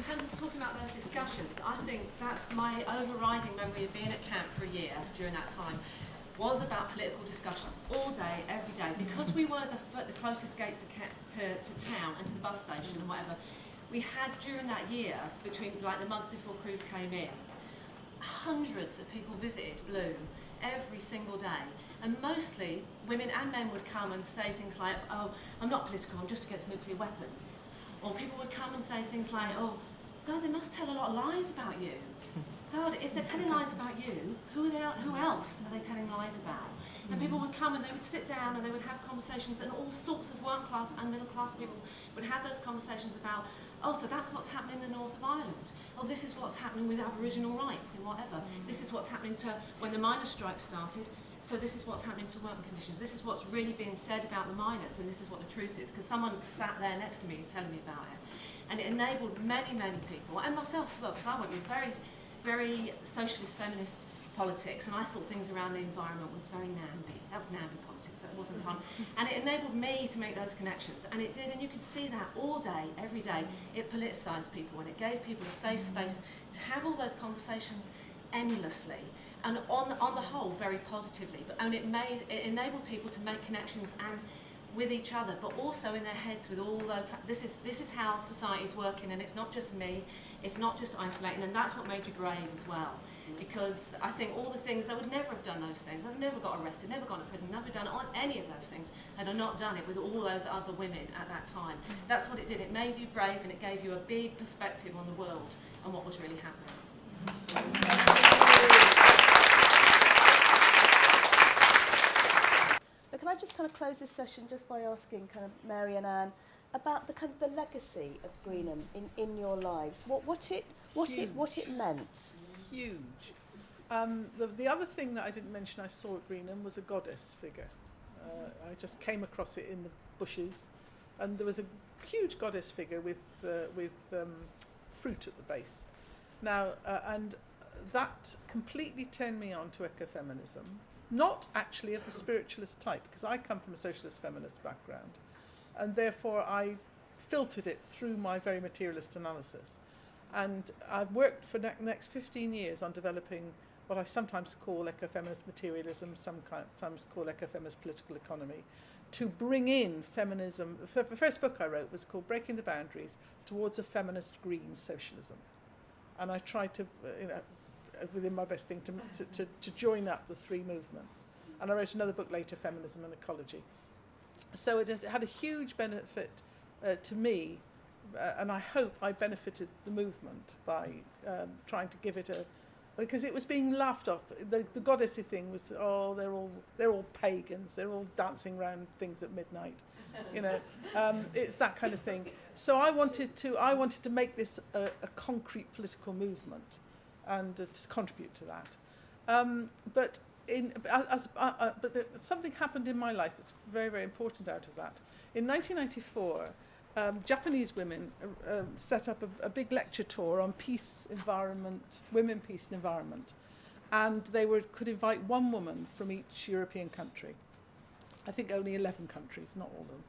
terms of talking about those discussions, I think that's my overriding memory of being at camp for a year during that time was about political discussion all day, every day. Because we were the closest gate to town and to the bus station and whatever, we had during that year, between like the month before Cruise came in, hundreds of people visited Bloom every single day. And mostly women and men would come and say things like, oh, I'm not political, I'm just against nuclear weapons. Or people would come and say things like, oh, God, they must tell a lot of lies about you. God, if they're telling lies about you, who else are they telling lies about? And people would come and they would sit down and they would have conversations, and all sorts of working class and middle class people would have those conversations about, oh, so that's what's happening in the north of Ireland. Oh, this is what's happening with Aboriginal rights and whatever. This is what's happening to when the miners' strike started. So this is what's happening to working conditions. This is what's really being said about the miners, and this is what the truth is. Because someone sat there next to me who's telling me about it. And it enabled many, many people, and myself as well, because I went with very, very socialist, feminist politics, and I thought things around the environment was very namby. That was namby politics, that wasn't fun. And it enabled me to make those connections, and it did, and you could see that all day, every day. It politicised people, and it gave people a safe space to have all those conversations endlessly. And on the whole, very positively. And it enabled people to make connections and with each other, but also in their heads with all the. This is how society's working, and it's not just me. It's not just isolating, and that's what made you brave as well. Because I think all the things I would never have done those things. I've never got arrested, never gone to prison, never done any of those things, had I not done it with all those other women at that time. That's what it did. It made you brave, and it gave you a big perspective on the world and what was really happening. But can I just kind of close this session just by asking kind of Mary and Anne about the kind of the legacy of Greenham in your lives? What it meant? Huge. The other thing that I didn't mention I saw at Greenham was a goddess figure. I just came across it in the bushes, and there was a huge goddess figure with fruit at the base. Now, and that completely turned me on to ecofeminism. Not actually of the spiritualist type, because I come from a socialist feminist background, and therefore I filtered it through my very materialist analysis. And I've worked for the next 15 years on developing what I sometimes call ecofeminist materialism, sometimes call ecofeminist political economy, to bring in feminism. The first book I wrote was called Breaking the Boundaries Towards a Feminist Green Socialism. And I tried to, within my best thing, to join up the three movements. And I wrote another book later, Feminism and Ecology. So it had a huge benefit to me, and I hope I benefited the movement by trying to give it because it was being laughed off. The goddessy thing was, oh, they're all pagans, they're all dancing around things at midnight, it's that kind of thing. So I wanted to make this a concrete political movement, and to contribute to that. But something happened in my life that's very, very important out of that. In 1994, Japanese women set up a big lecture tour on peace, environment, women, peace and environment. And they could invite one woman from each European country. I think only 11 countries, not all of them.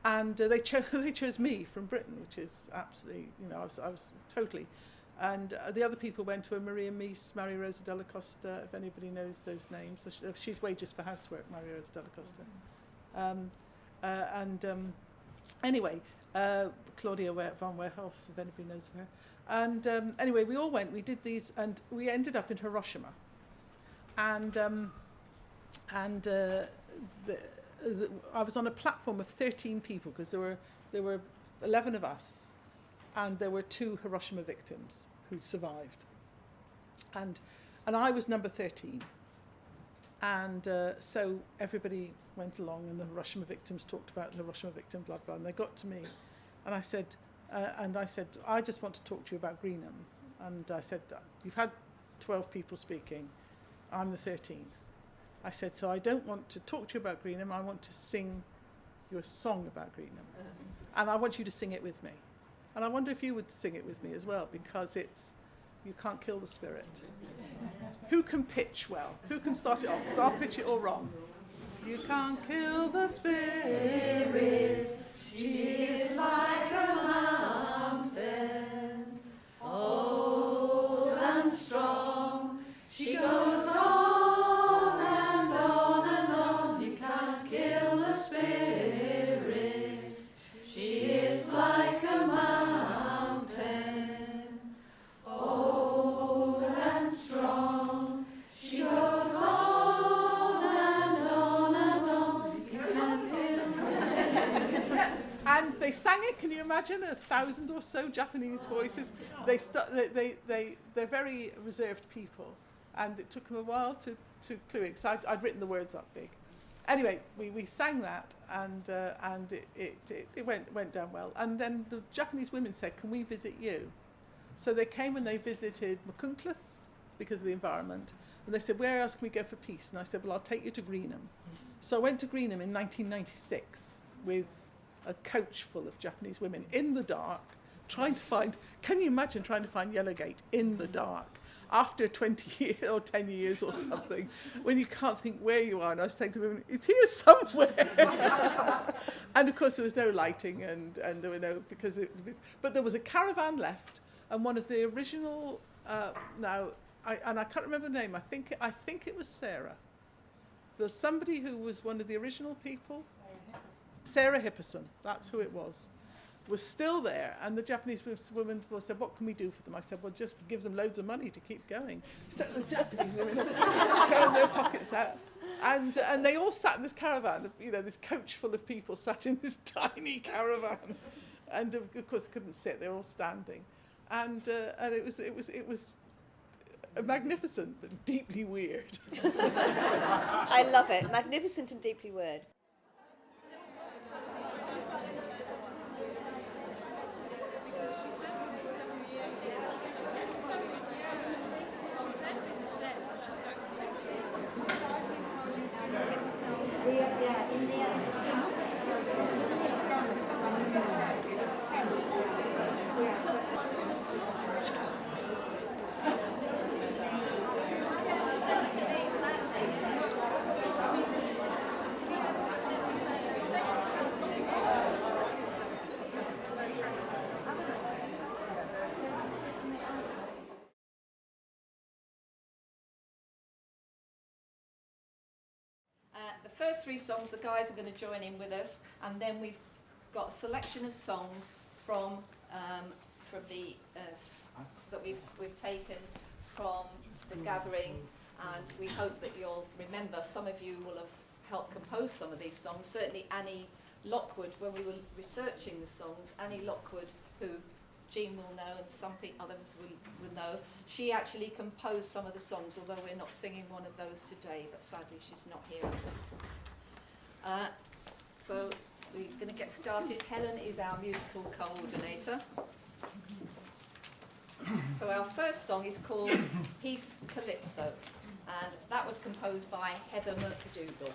And they chose me from Britain, which is absolutely, I was totally. And the other people went to Maria Mies, Maria Rosa Della Costa, if anybody knows those names. She's Wages for Housework, Maria Rosa Della Costa. Anyway, Claudia von Weerhoff, if anybody knows her. And anyway, we all went, we did these, and we ended up in Hiroshima. And I was on a platform of 13 people, because there were 11 of us, and there were 2 Hiroshima victims who survived. And I was number 13. And so everybody went along, and the Hiroshima victims talked about the Hiroshima victim, blah, blah, and they got to me. And I said, I just want to talk to you about Greenham. And I said, you've had 12 people speaking. I'm the 13th. I said, so I don't want to talk to you about Greenham. I want to sing you a song about Greenham. And I want you to sing it with me. And I wonder if you would sing it with me as well, because it's, you can't kill the spirit. Who can pitch well? Who can start it off? Because I'll pitch it all wrong. You can't kill the spirit. She is like a mountain, old and strong. She goes on and on and on. You can't kill the spirit. She is like a mountain, old and strong. She goes on and on and on. You can't kill the spirit. And they sang it. Can you imagine 1,000 or so Japanese voices? They're very reserved people, and it took them a while to clue it, because I'd written the words up big. Anyway, we sang that, and it went down well. And then the Japanese women said, "Can we visit you?" So they came and they visited Makunklith because of the environment, and they said, "Where else can we go for peace?" And I said, "Well, I'll take you to Greenham." So I went to Greenham in 1996 with a coach full of Japanese women in the dark, trying to find, can you imagine trying to find Yellowgate in the dark after 20 years or 10 years or something, when you can't think where you are? And I was saying to women, it's here somewhere. And of course there was no lighting, and there were no, because it was, but there was a caravan left, and one of the original, I can't remember the name, I think it was Sarah. There's somebody who was one of the original people. Sarah Hipperson, that's who it was still there. And the Japanese women said, "What can we do for them?" I said, "Well, just give them loads of money to keep going." So the Japanese women turned their pockets out. And they all sat in this caravan, this coach full of people sat in this tiny caravan. And of course couldn't sit, they were all standing. And it was magnificent, but deeply weird. I love it. Magnificent and deeply weird. The first 3 songs, the guys are going to join in with us, and then we've got a selection of songs from the that we've taken from the gathering, and we hope that you'll remember. Some of you will have helped compose some of these songs. Certainly Annie Lockwood, when we were researching the songs, Annie Lockwood, who Jean will know and some others will know, she actually composed some of the songs, although we're not singing one of those today, but sadly she's not here with us. So we're going to get started. Helen is our musical coordinator. So our first song is called Peace Calypso, and that was composed by Heather Murphy-Dougal.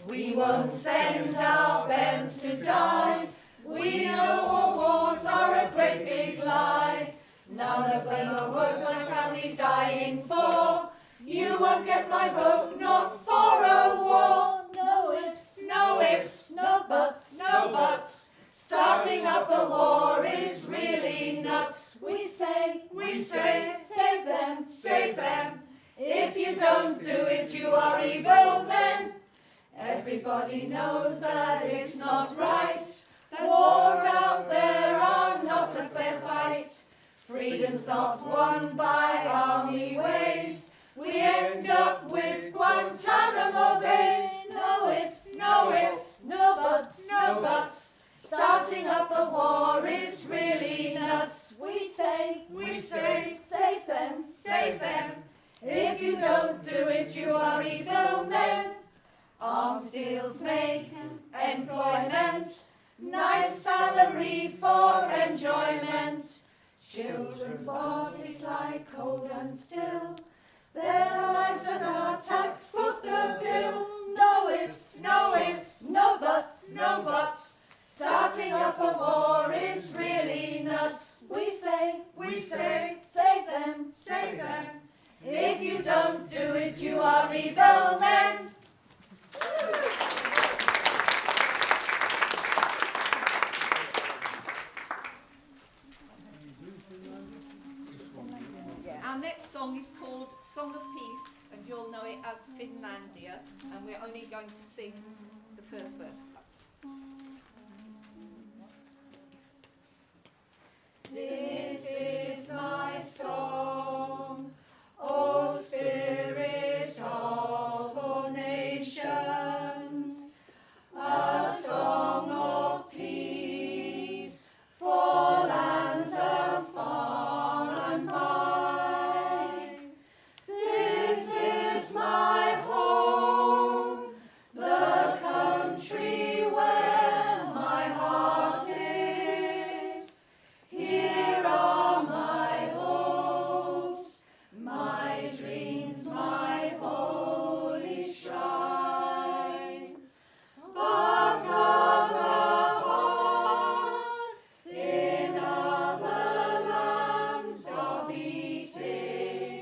We won't send our bairns to die. We know all wars are a great big lie. None of them are worth my family dying for. You won't get my vote, not for a war. No ifs, no ifs, no buts, no buts. Starting up a war is really nuts. We say, save them, save them. If you don't do it, you are evil men. Everybody knows that it's not right. Wars out there are not a fair fight. Freedom's not won by army ways. We end up with Guantanamo Bays. No ifs, no ifs, no buts, no buts. Starting up a war is really nuts. We say, save them, save them. If you don't do it, you are evil men. Arms deals make employment. Nice salary for enjoyment. Children's bodies lie cold and still. Their lives and heart attacks foot the bill. No ifs, no buts, no buts. Starting up a war is really nuts. We say, save them, save them. If you don't do it, you are evil men. Our next song is called Song of Peace, and you'll know it as Finlandia, and we're only going to sing the first verse. This is my song, O Spirit of all nations, a song of peace for lands afar and wide. This is my home, the country where my heart is. Here are my hopes, my dreams, my holy shrine. But other hearts in other lands are beating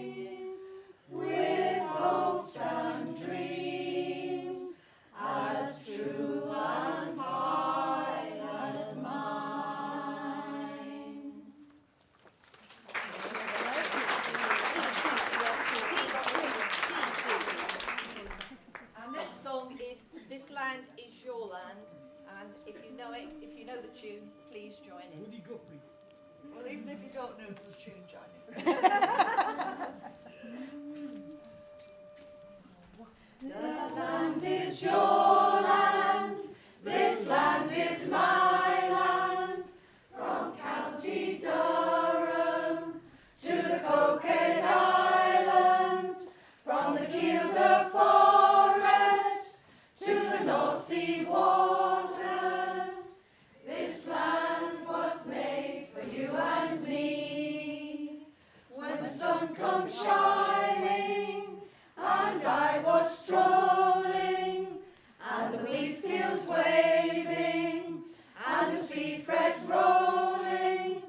with hopes and dreams as true and high as mine. Our next song is This Land Is Your Land, and if you know it, if you know the tune, please join in. Woody Guthrie. Well, even if you don't know the tune, Johnny. This land is your land, this land is my land, from County Durham to the Coquet Island, from the Kielder Forest to the North Sea waters. This land was made for you and me. When the sun comes shining and I was strolling, and the wheat fields waving, and the sea fret rolling,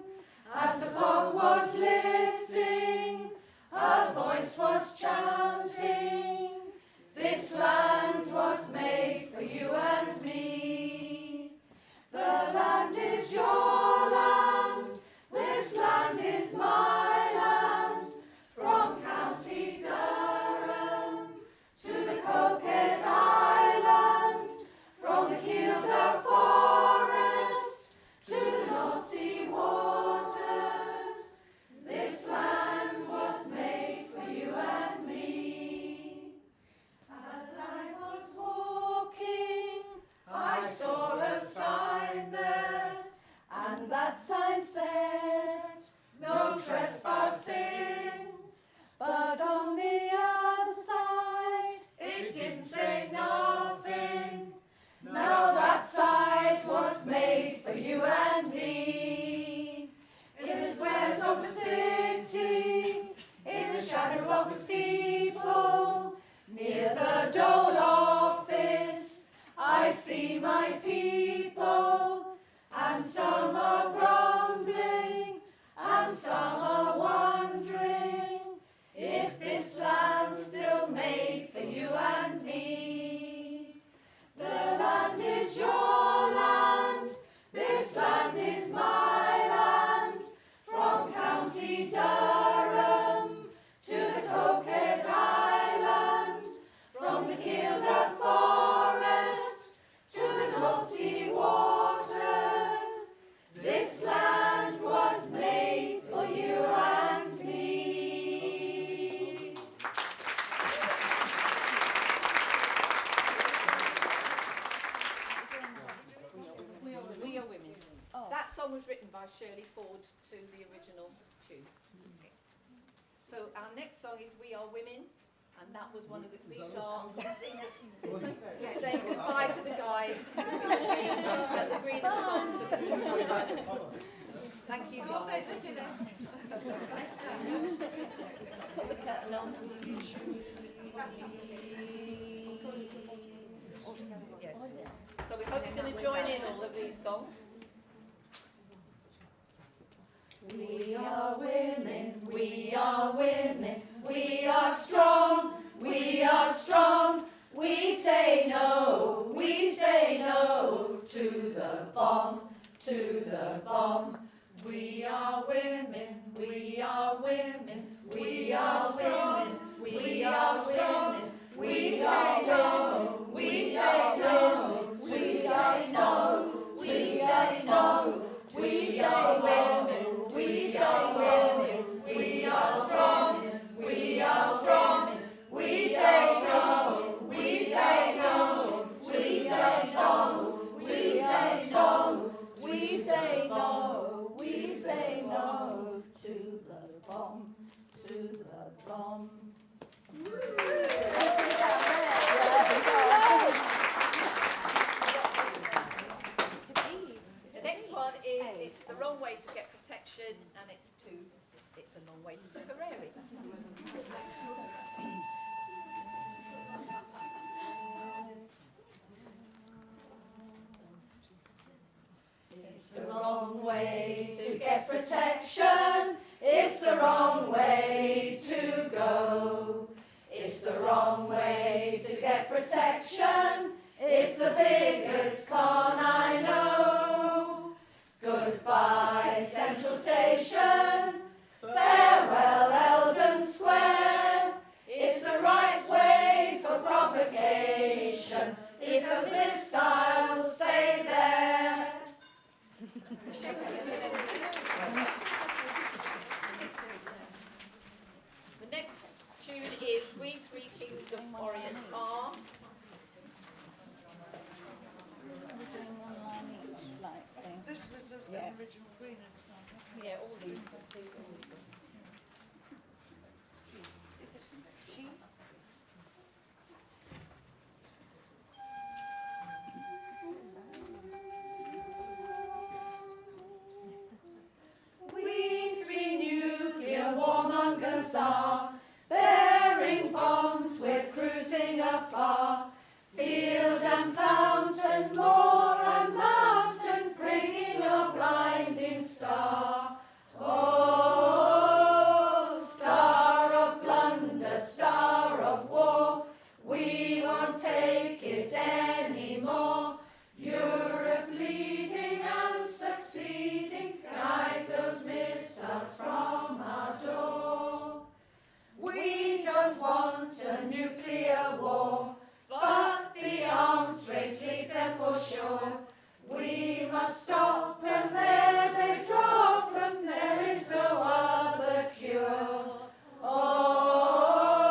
as the fog was lifting, a voice was chanting, this land was made for you and me. The land is your land, this land is my land, from County Durham to the Coquet Island, from the Kielder Forest to the North Sea waters. This land was made for you and me. As I was walking, I saw a sign there, and that sign said, no trespassing. But on the other side, it didn't say nothing. Now that side was made for you and me. In the squares of the city, in the shadows of the steeple, near the Dole office, I see my people, and some are grumbling, and some are wondering if this land's still made for you and me. The land is your land, this land is my land, from County Durham to the Coquet Island. Shirley Ford to the original tune. So our next song is We Are Women, and that was one of the, these are saying goodbye to the guys at the Greenham songs. Thank you guys. Put the curtain on. Yes. So we hope you're going to join in all of these songs. We are women, we are women, we are strong, we are strong. We say no to the bomb, to the bomb. We are women, we are women, we are women, we are strong. We say no, we say no, we say no, we say no. We are women, we are women, we are strong, we are strong. We say no, we say no, we say no, we say no, we say no, we say no to the bomb, to the bomb. The next one is It's the Wrong Way to Get Protection, and it's a long way to Tipperary. It's the wrong way to get protection. It's the wrong way to go. It's the wrong way to get protection. It's the biggest con I know. Goodbye, Central Station. Farewell, Eldon Square. It's the right way for provocation. If those missiles stay there. The next tune is We Three Kings of Orient Are. This was an original Greenham song. Yeah, all these. She? We three nuclear warmongers are bearing bombs, we're cruising afar. Field and fountain, moor and mountain, bringing a blinding star. Oh, star of blunder, star of war, we won't take it anymore. Europe leading and succeeding, guide those missiles from our door. We don't want a nuclear war, but the arms race leads there for sure. We must stop them there, they drop them, there is no other cure. Oh,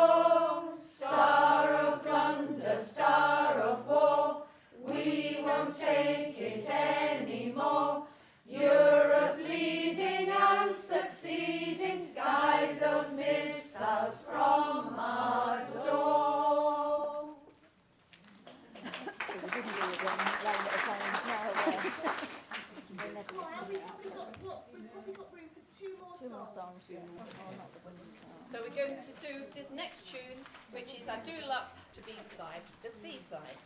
star of blunder, star of war, we won't take it anymore. Europe leading and succeeding, guide those missiles from our door. So we're going to do this next tune, which is I Do Love to Be Beside the Seaside,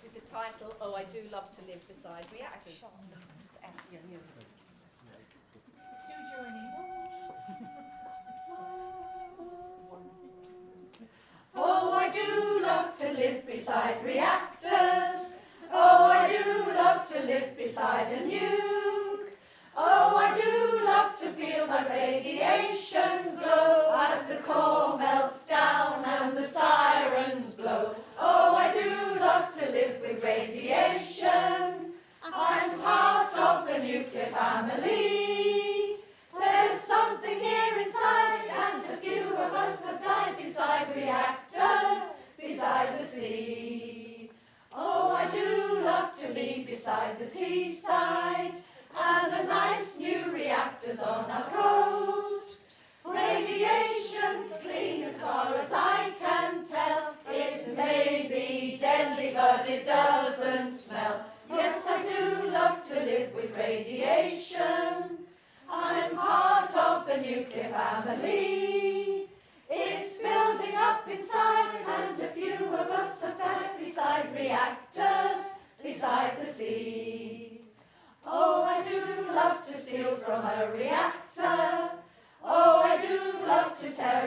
with the title Oh, I Do Love to Live Beside Reactors. Oh, I do love to live beside reactors. Oh, I do love to live beside a nuke. Oh, I do love to feel the radiation glow as the core melts down and the sirens blow. Oh, I do love to live with radiation. I'm part of the nuclear family. There's something here inside, and a few of us have died beside reactors, beside the sea. Oh, I do love to be beside the Teesside.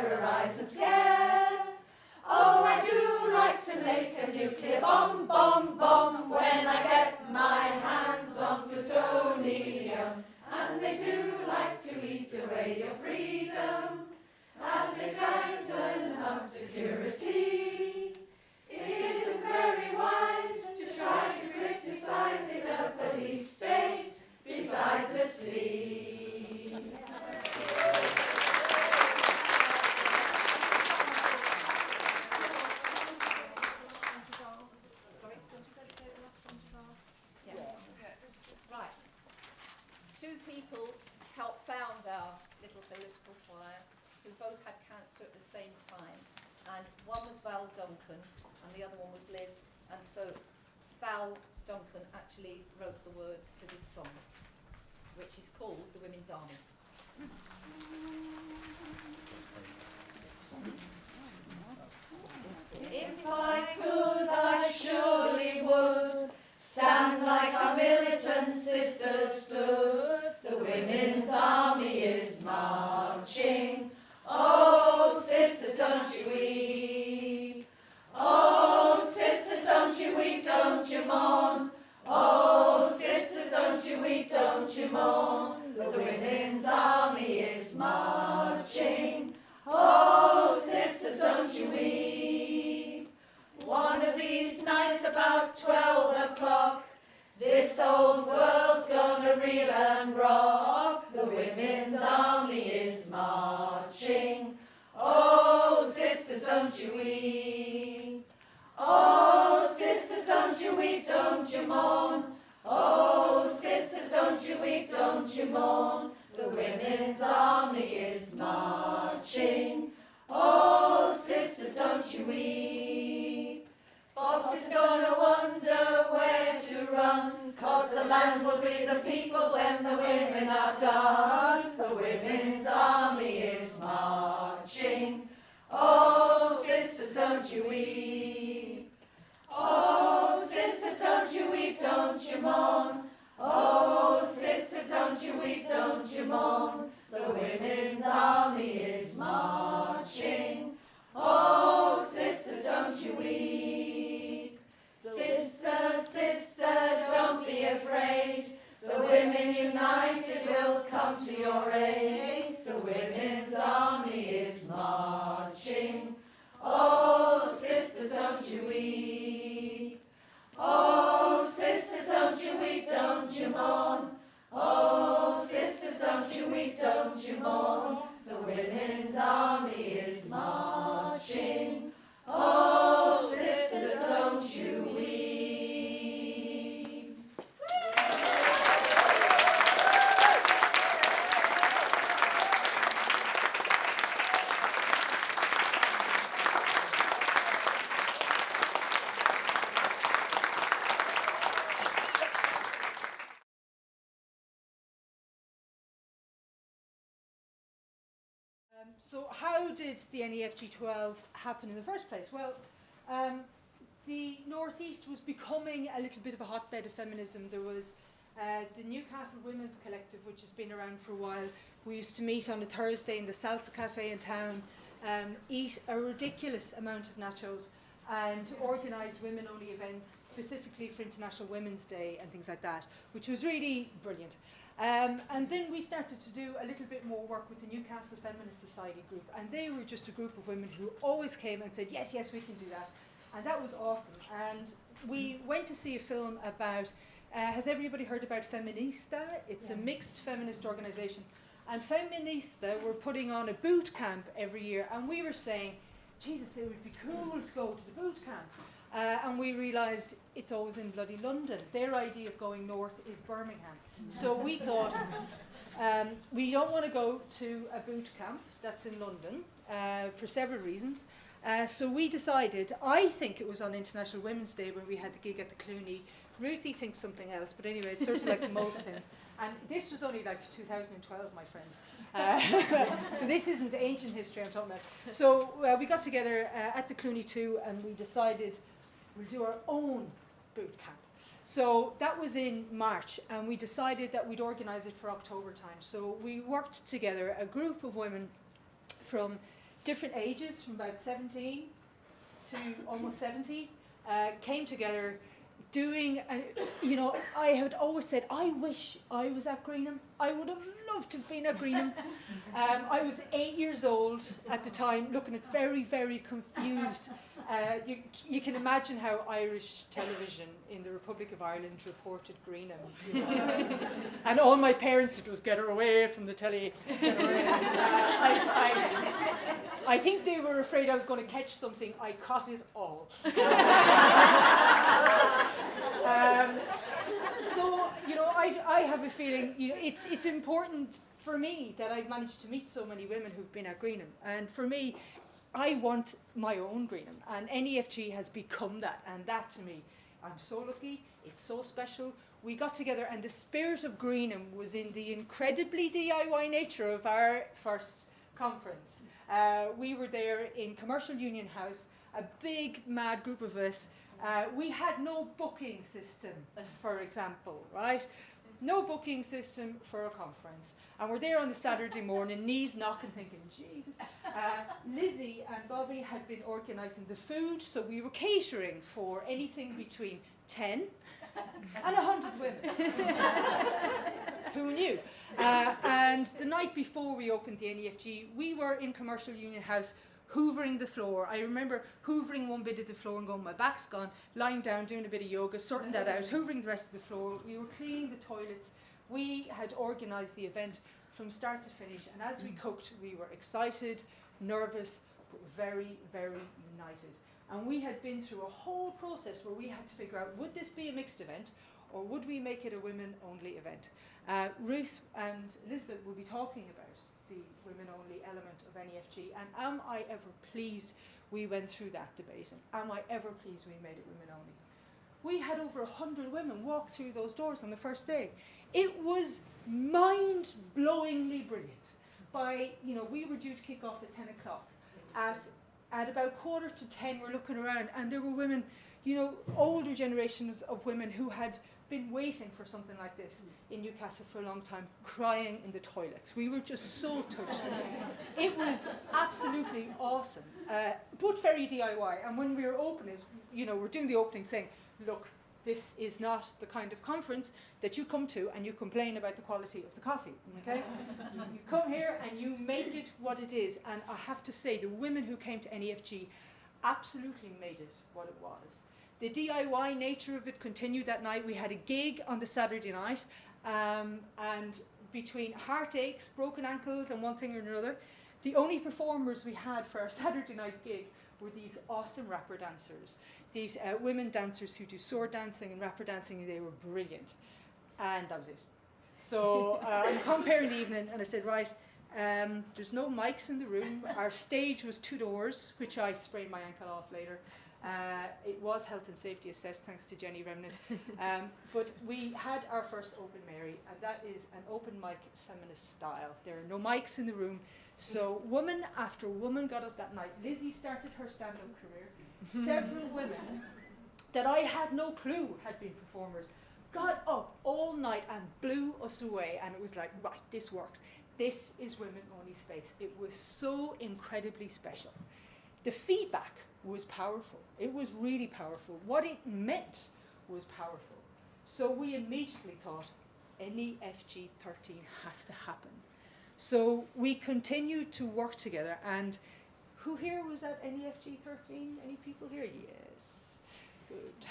terrorise and scare. Oh, I do like to make a nuclear bomb, bomb, bomb, when I get my hands on plutonium. And they do like to eat away your freedom as they tighten up security. It isn't very wise to try to criticise in a police state beside the sea. Right. Two people helped found our little political choir who both had cancer at the same time. And one was Val Duncan and the other one was Liz. And so Val Duncan actually wrote the words to this song, which is called The Women's Army. If I could, I surely would stand like our militant sisters stood. The women's army is marching. Oh, sisters, don't you weep. Oh, sisters, don't you weep, don't you mourn. Oh, sisters, don't you weep, don't you mourn. The women's army is marching. Oh, sisters, don't you weep. One of these nights about 12 o'clock, this old world's gonna reel and rock. The women's army is marching. Oh, sisters, don't you weep. Oh, sisters, don't you weep, don't you mourn. Oh, sisters, don't you weep, don't you mourn. The women's army is marching. Oh, sisters, don't you weep. Boss is gonna wonder where to run, 'cause the land will be the people's when the women are done. The women's army is marching. Oh, sisters, don't you weep. Oh, sisters, don't you weep, don't you mourn. Oh, sisters, don't you weep, don't you mourn. The women's army is marching. Oh, sisters, don't you weep. Sister, sister, don't be afraid. The women united will come to your aid. The women's army is marching. Oh, sisters, don't you weep. Oh, sisters, don't you weep, don't you mourn. Oh, sisters, don't you weep, don't you mourn. The women's army is marching. Oh, sisters, don't you weep. So how did the NEFG 12 happen in the first place? Well, the Northeast was becoming a little bit of a hotbed of feminism. There was the Newcastle Women's Collective, which has been around for a while. We used to meet on a Thursday in the Salsa Cafe in town, eat a ridiculous amount of nachos and organise women-only events specifically for International Women's Day and things like that, which was really brilliant. And then we started to do a little bit more work with the Newcastle Feminist Society group, and they were just a group of women who always came and said, yes, yes, we can do that. And that was awesome. And we went to see a film about, has everybody heard about Feminista? It's a mixed feminist organisation. And Feminista were putting on a boot camp every year, and we were saying, Jesus, it would be cool to go to the boot camp. And we realised it's always in bloody London. Their idea of going north is Birmingham. So we thought, we don't want to go to a boot camp that's in London for several reasons. So we decided, I think it was on International Women's Day when we had the gig at the Clooney. Ruthie thinks something else, but anyway, it's sort of like most things. And this was only like 2012, my friends. So this isn't ancient history I'm talking about. So we got together at the Clooney too, and we decided we'll do our own boot camp. So that was in March, and we decided that we'd organise it for October time. So we worked together, a group of women from different ages, from about 17 to almost 70, came together doing, I had always said, I wish I was at Greenham. I would have loved to have been at Greenham. I was 8 years old at the time, looking at very, very confused. You can imagine how Irish television in the Republic of Ireland reported Greenham. And all my parents, it was get her away from the telly. Get her away. I think they were afraid I was going to catch something. I caught it all. I have a feeling it's important for me that I've managed to meet so many women who've been at Greenham. And for me, I want my own Greenham, and NEFG has become that. And that, to me, I'm so lucky. It's so special. We got together, and the spirit of Greenham was in the incredibly DIY nature of our first conference. We were there in Commercial Union House, a big, mad group of us. We had no booking system, for example, right? No booking system for a conference. And we're there on the Saturday morning, knees knocking, thinking, Jesus. Lizzie and Bobby had been organising the food, so we were catering for anything between 10 and 100 women. Who knew? And the night before we opened the NEFG, we were in Commercial Union House hoovering the floor. I remember hoovering one bit of the floor and going, my back's gone, lying down, doing a bit of yoga, sorting that out, hoovering the rest of the floor. We were cleaning the toilets. We had organised the event from start to finish, and as we cooked, we were excited, nervous, but very, very united. And we had been through a whole process where we had to figure out, would this be a mixed event, or would we make it a women-only event? Ruth and Elizabeth will be talking about the women-only element of NEFG, and am I ever pleased we went through that debate, and am I ever pleased we made it women-only? We had over 100 women walk through those doors on the first day. It was mind-blowingly brilliant. We were due to kick off at 10 o'clock. At about 9:45, we're looking around, and there were women, older generations of women who had been waiting for something like this in Newcastle for a long time, crying in the toilets. We were just so touched. It was absolutely awesome, but very DIY. And when we were opening it, we're doing the opening saying, look, this is not the kind of conference that you come to and you complain about the quality of the coffee, okay? You come here and you make it what it is. And I have to say, the women who came to NEFG absolutely made it what it was. The DIY nature of it continued that night. We had a gig on the Saturday night, and between heartaches, broken ankles, and one thing or another, the only performers we had for our Saturday night gig were these awesome rapper dancers. These women dancers who do sword dancing and rapper dancing, they were brilliant. And that was it. So I'm comparing the evening, and I said, right, there's no mics in the room. Our stage was 2 doors, which I sprained my ankle off later. It was health and safety assessed, thanks to Jenny Remnant. But we had our first Open Mary, and that is an open mic feminist style. There are no mics in the room. So woman after woman got up that night. Lizzie started her stand-up career. Several women that I had no clue had been performers got up all night and blew us away. And it was like, right, this works. This is women-only space. It was so incredibly special. The feedback was powerful. It was really powerful. What it meant was powerful. So we immediately thought, NEFG 13 has to happen. So we continued to work together. And who here was at NEFG 13? Any people here? Yes. Good.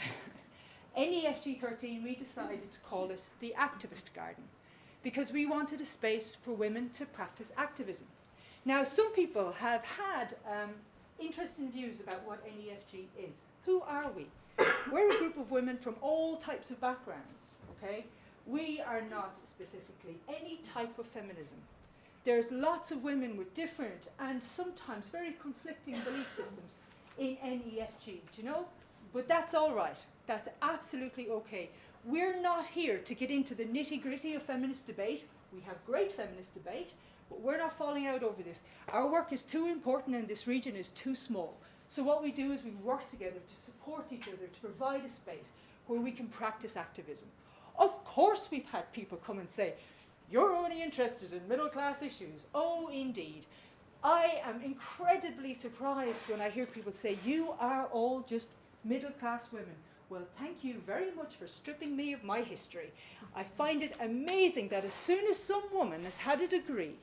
NEFG 13, we decided to call it the Activist Garden, because we wanted a space for women to practice activism. Now, some people have had interesting views about what NEFG is. Who are we? We're a group of women from all types of backgrounds, okay? We are not specifically any type of feminism. There's lots of women with different and sometimes very conflicting belief systems in NEFG, do you know? But that's all right. That's absolutely okay. We're not here to get into the nitty-gritty of feminist debate. We have great feminist debate, but we're not falling out over this. Our work is too important and this region is too small. So what we do is we work together to support each other, to provide a space where we can practice activism. Of course we've had people come and say, you're only interested in middle-class issues. Oh, indeed. I am incredibly surprised when I hear people say, you are all just middle-class women. Well, thank you very much for stripping me of my history. I find it amazing that as soon as some woman has had a degree,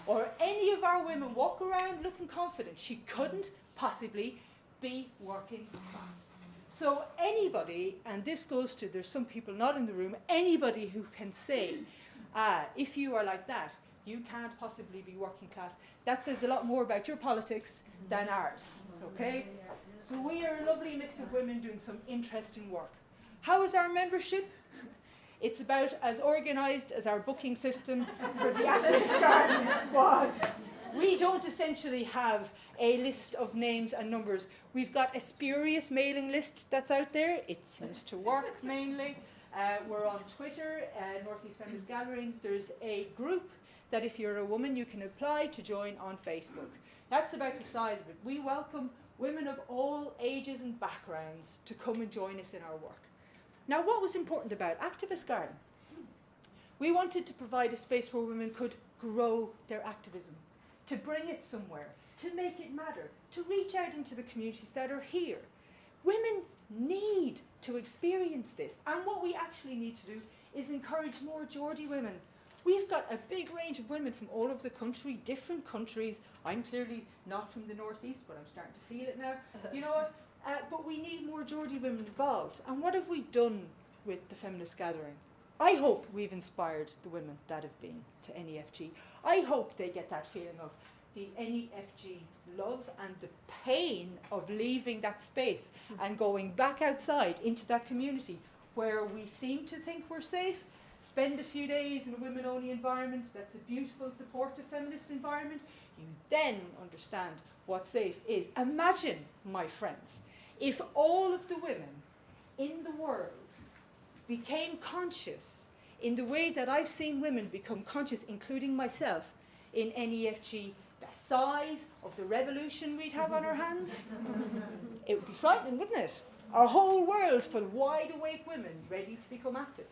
or any of our women walk around looking confident, she couldn't possibly be working class. So anybody, and this goes to, there's some people not in the room, anybody who can say, if you are like that, you can't possibly be working class. That says a lot more about your politics than ours, okay? So we are a lovely mix of women doing some interesting work. How is our membership? It's about as organised as our booking system for the activist garden was. We don't essentially have a list of names and numbers. We've got a spurious mailing list that's out there. It seems to work mainly. We're on Twitter, North East Feminist Gathering. There's a group that if you're a woman, you can apply to join on Facebook. That's about the size of it. We welcome women of all ages and backgrounds to come and join us in our work. Now, what was important about Activist Garden? We wanted to provide a space where women could grow their activism, to bring it somewhere, to make it matter, to reach out into the communities that are here. Women need to experience this, and what we actually need to do is encourage more Geordie women. We've got a big range of women from all over the country, different countries. I'm clearly not from the northeast, but I'm starting to feel it now. You know what? But we need more Geordie women involved. And what have we done with the Feminist Gathering? I hope we've inspired the women that have been to NEFG. I hope they get that feeling of the NEFG love and the pain of leaving that space and going back outside into that community where we seem to think we're safe. Spend a few days in a women-only environment that's a beautiful, supportive feminist environment. You then understand what safe is. Imagine, my friends, if all of the women in the world became conscious in the way that I've seen women become conscious, including myself, in NEFG, the size of the revolution we'd have on our hands. It would be frightening, wouldn't it? A whole world full of wide-awake women ready to become active.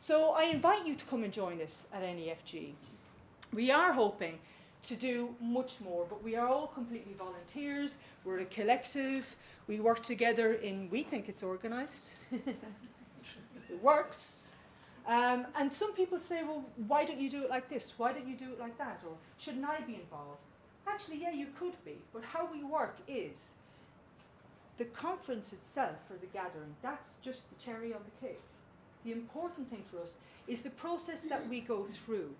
So I invite you to come and join us at NEFG. We are hoping to do much more, but we are all completely volunteers. We're a collective. We work together in, we think it's organised. It works. And some people say, well, why don't you do it like this? Why don't you do it like that? Or shouldn't I be involved? Actually, yeah, you could be. But how we work is the conference itself, or the gathering, that's just the cherry on the cake. The important thing for us is the process that we go through.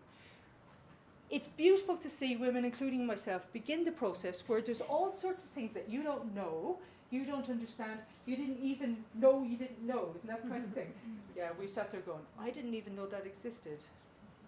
It's beautiful to see women, including myself, begin the process where there's all sorts of things that you don't know, you don't understand, you didn't even know you didn't know. Isn't that the kind of thing? Yeah, we sat there going, I didn't even know that existed.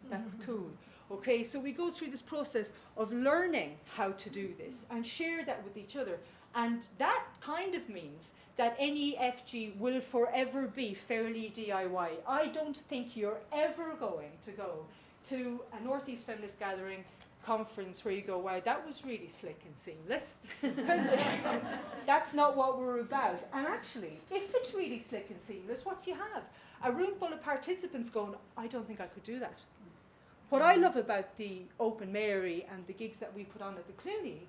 That's cool. Okay, so we go through this process of learning how to do this and share that with each other. And that kind of means that NEFG will forever be fairly DIY. I don't think you're ever going to go to a North East Feminist Gathering conference where you go, wow, that was really slick and seamless. Because that's not what we're about. And actually, if it's really slick and seamless, what do you have? A room full of participants going, I don't think I could do that. What I love about the Open Mary and the gigs that we put on at the Clooney,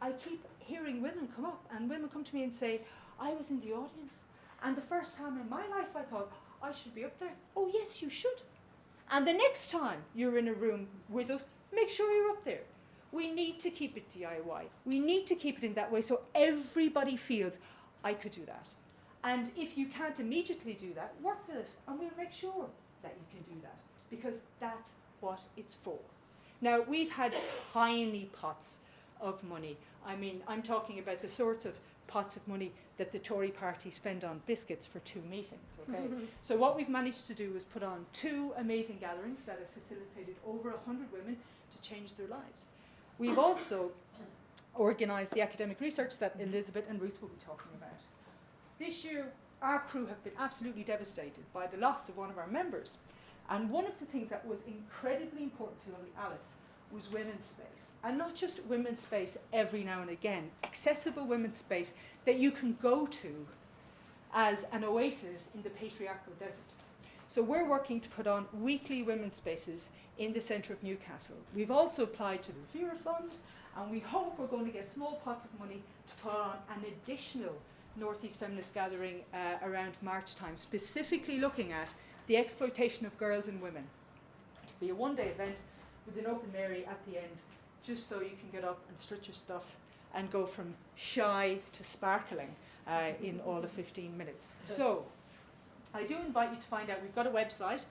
I keep hearing women come up, and women come to me and say, I was in the audience, and the first time in my life I thought, I should be up there. Oh yes, you should. And the next time you're in a room with us, make sure you're up there. We need to keep it DIY. We need to keep it in that way so everybody feels, I could do that. And if you can't immediately do that, work with us, and we'll make sure that you can do that, because that's what it's for. Now, we've had tiny pots of money. I mean, I'm talking about the sorts of pots of money that the Tory party spend on biscuits for 2 meetings, okay? So what we've managed to do is put on 2 amazing gatherings that have facilitated over 100 women to change their lives. We've also organised the academic research that Elizabeth and Ruth will be talking about. This year, our crew have been absolutely devastated by the loss of one of our members. And one of the things that was incredibly important to lovely Alice was women's space. And not just women's space every now and again, accessible women's space that you can go to as an oasis in the patriarchal desert. So we're working to put on weekly women's spaces in the centre of Newcastle. We've also applied to the Vera Fund, And we hope we're going to get small pots of money to put on an additional North East Feminist gathering around March time, specifically looking at the exploitation of girls and women. It'll be a one-day event with an open Mary at the end, just so you can get up and strut your stuff and go from shy to sparkling in all of 15 minutes. So, I do invite you to find out. We've got a website.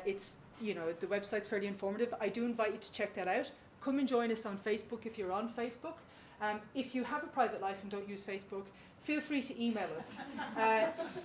It's, you know, the website's fairly informative. I do invite you to check that out. Come and join us on Facebook if you're on Facebook. If you have a private life and don't use Facebook, feel free to email us.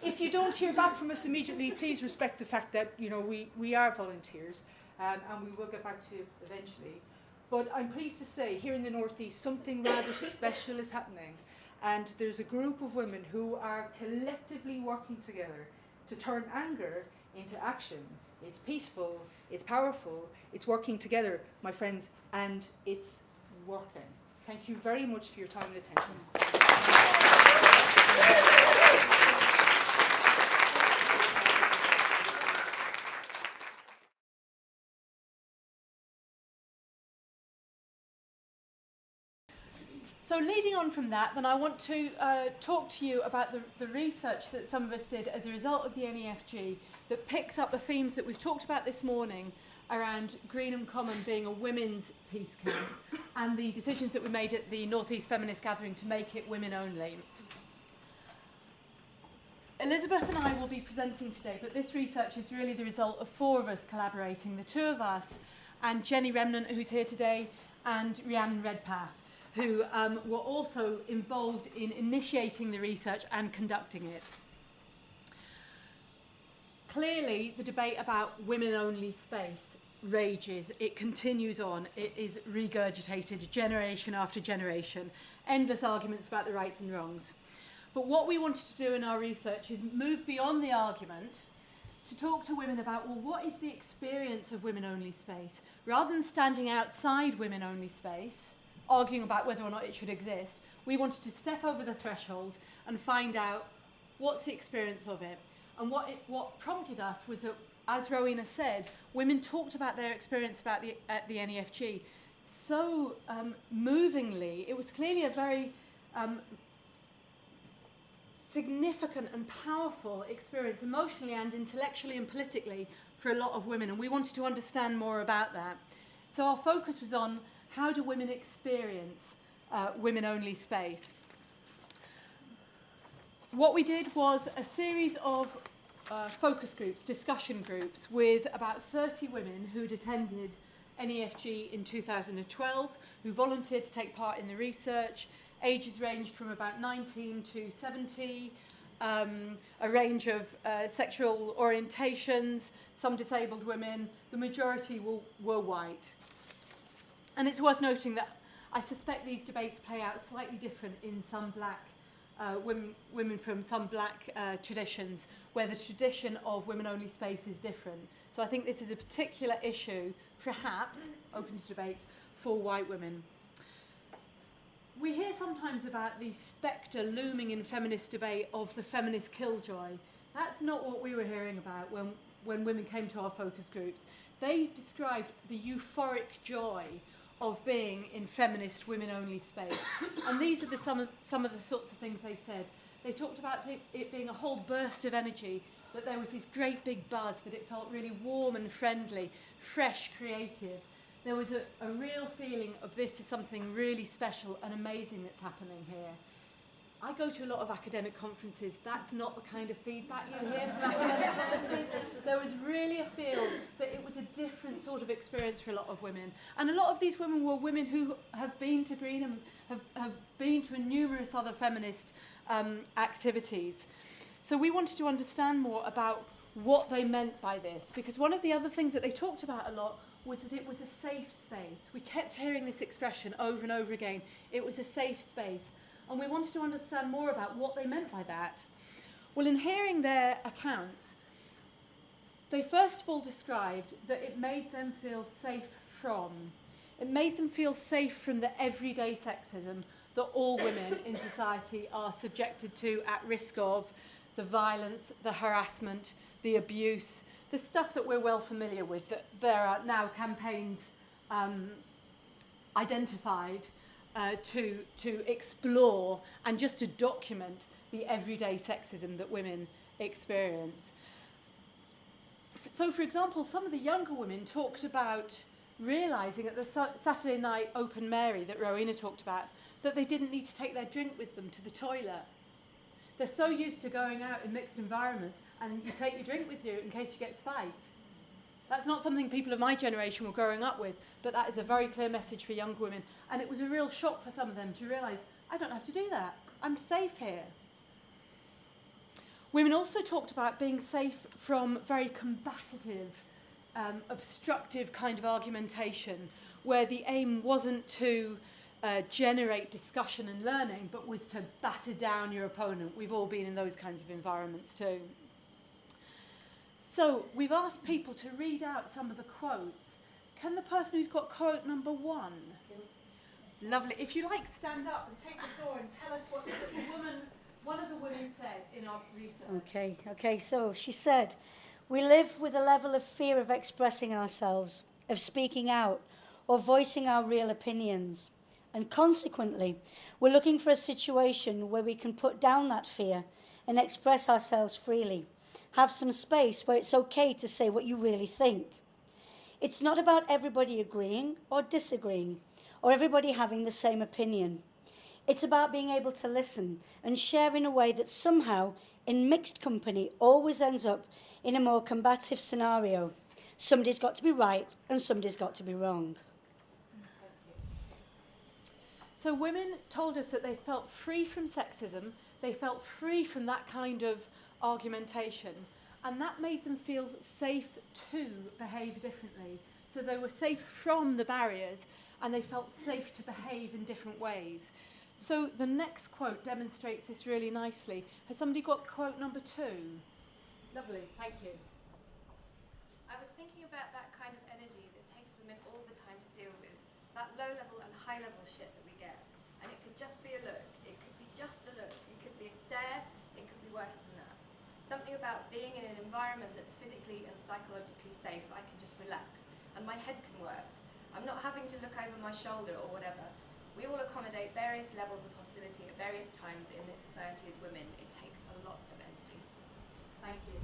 If you don't hear back from us immediately, please respect the fact that, you know, we are volunteers, and we will get back to you eventually. But I'm pleased to say, here in the North East, something rather special is happening. And there's a group of women who are collectively working together to turn anger into action. It's peaceful, it's powerful, it's working together, my friends, and it's working. Thank you very much for your time and attention. So leading on from that, then I want to talk to you about the research that some of us did as a result of the NEFG that picks up the themes that we've talked about this morning around Greenham Common being a women's peace camp and the decisions that we made at the North East Feminist Gathering to make it women only. Elizabeth and I will be presenting today, but this research is really the result of 4 of us collaborating, the 2 of us and Jenny Remnant, who's here today, and Rhiannon Redpath, who were also involved in initiating the research and conducting it. Clearly, the debate about women-only space rages. It continues on. It is regurgitated generation after generation. Endless arguments about the rights and wrongs. But what we wanted to do in our research is move beyond the argument to talk to women about, well, what is the experience of women-only space? Rather than standing outside women-only space, arguing about whether or not it should exist, we wanted to step over the threshold and find out what's the experience of it. And what prompted us was that, as Rowena said, women talked about their experience at the NEFG so movingly. It was clearly a very significant and powerful experience, emotionally and intellectually and politically, for a lot of women, and we wanted to understand more about that. So our focus was on how do women experience women-only space. What we did was a series of focus groups, discussion groups, with about 30 women who'd attended NEFG in 2012, who volunteered to take part in the research. Ages ranged from about 19 to 70, a range of sexual orientations, some disabled women. The majority were white. And it's worth noting that I suspect these debates play out slightly different in some black women from some black traditions, where the tradition of women-only space is different. So I think this is a particular issue, perhaps, open to debate, for white women. We hear sometimes about the spectre looming in feminist debate of the feminist killjoy. That's not what we were hearing about when women came to our focus groups. They described the euphoric joy of being in feminist women-only space. And these are some of the sorts of things they said. They talked about it being a whole burst of energy, that there was this great big buzz, that it felt really warm and friendly, fresh, creative. There was a real feeling of this is something really special and amazing that's happening here. I go to a lot of academic conferences. That's not the kind of feedback you hear from academic conferences. There was really a feel that it was a different sort of experience for a lot of women. And a lot of these women were women who have been to Greenham, have been to numerous other feminist activities. So we wanted to understand more about what they meant by this, because one of the other things that they talked about a lot was that it was a safe space. We kept hearing this expression over and over again. It was a safe space. And we wanted to understand more about what they meant by that. Well, in hearing their accounts, they first of all described that it made them feel safe from. It made them feel safe from the everyday sexism that all women in society are subjected to, at risk of, the violence, the harassment, the abuse, the stuff that we're well familiar with, that there are now campaigns identified to explore and just to document the everyday sexism that women experience. So, for example, some of the younger women talked about realising at the Saturday night Open Mary that Rowena talked about, that they didn't need to take their drink with them to the toilet. They're so used to going out in mixed environments and you take your drink with you in case you get spiked. That's not something people of my generation were growing up with, but that is a very clear message for younger women. And it was a real shock for some of them to realise, I don't have to do that. I'm safe here. Women also talked about being safe from very combative, obstructive kind of argumentation, where the aim wasn't to generate discussion and learning, but was to batter down your opponent. We've all been in those kinds of environments too. So we've asked people to read out some of the quotes. Can the person who's got quote number 1? Lovely. If you like, stand up and take the floor and tell us what one of the women said in our research. Okay, so she said, we live with a level of fear of expressing ourselves, of speaking out, or voicing our real opinions. And consequently, we're looking for a situation where we can put down that fear and express ourselves freely. Have some space where it's okay to say what you really think. It's not about everybody agreeing or disagreeing, or everybody having the same opinion. It's about being able to listen and share in a way that somehow, in mixed company, always ends up in a more combative scenario. Somebody's got to be right and somebody's got to be wrong. So women told us that they felt free from sexism, they felt free from that kind of argumentation, and that made them feel safe to behave differently. So they were safe from the barriers and they felt safe to behave in different ways. So the next quote demonstrates this really nicely. Has somebody got quote number 2? Lovely, thank you. I was thinking about that kind of energy that takes women all the time to deal with, that low-level and high-level shit that we get. And it could just be a look, it could be just a look, it could be a stare, it could be worse than that. Something about being in an environment that's physically and psychologically safe, I can just relax, and my head can work. I'm not having to look over my shoulder or whatever. We all accommodate various levels of hostility at various times in this society as women. It takes a lot of energy. Thank you.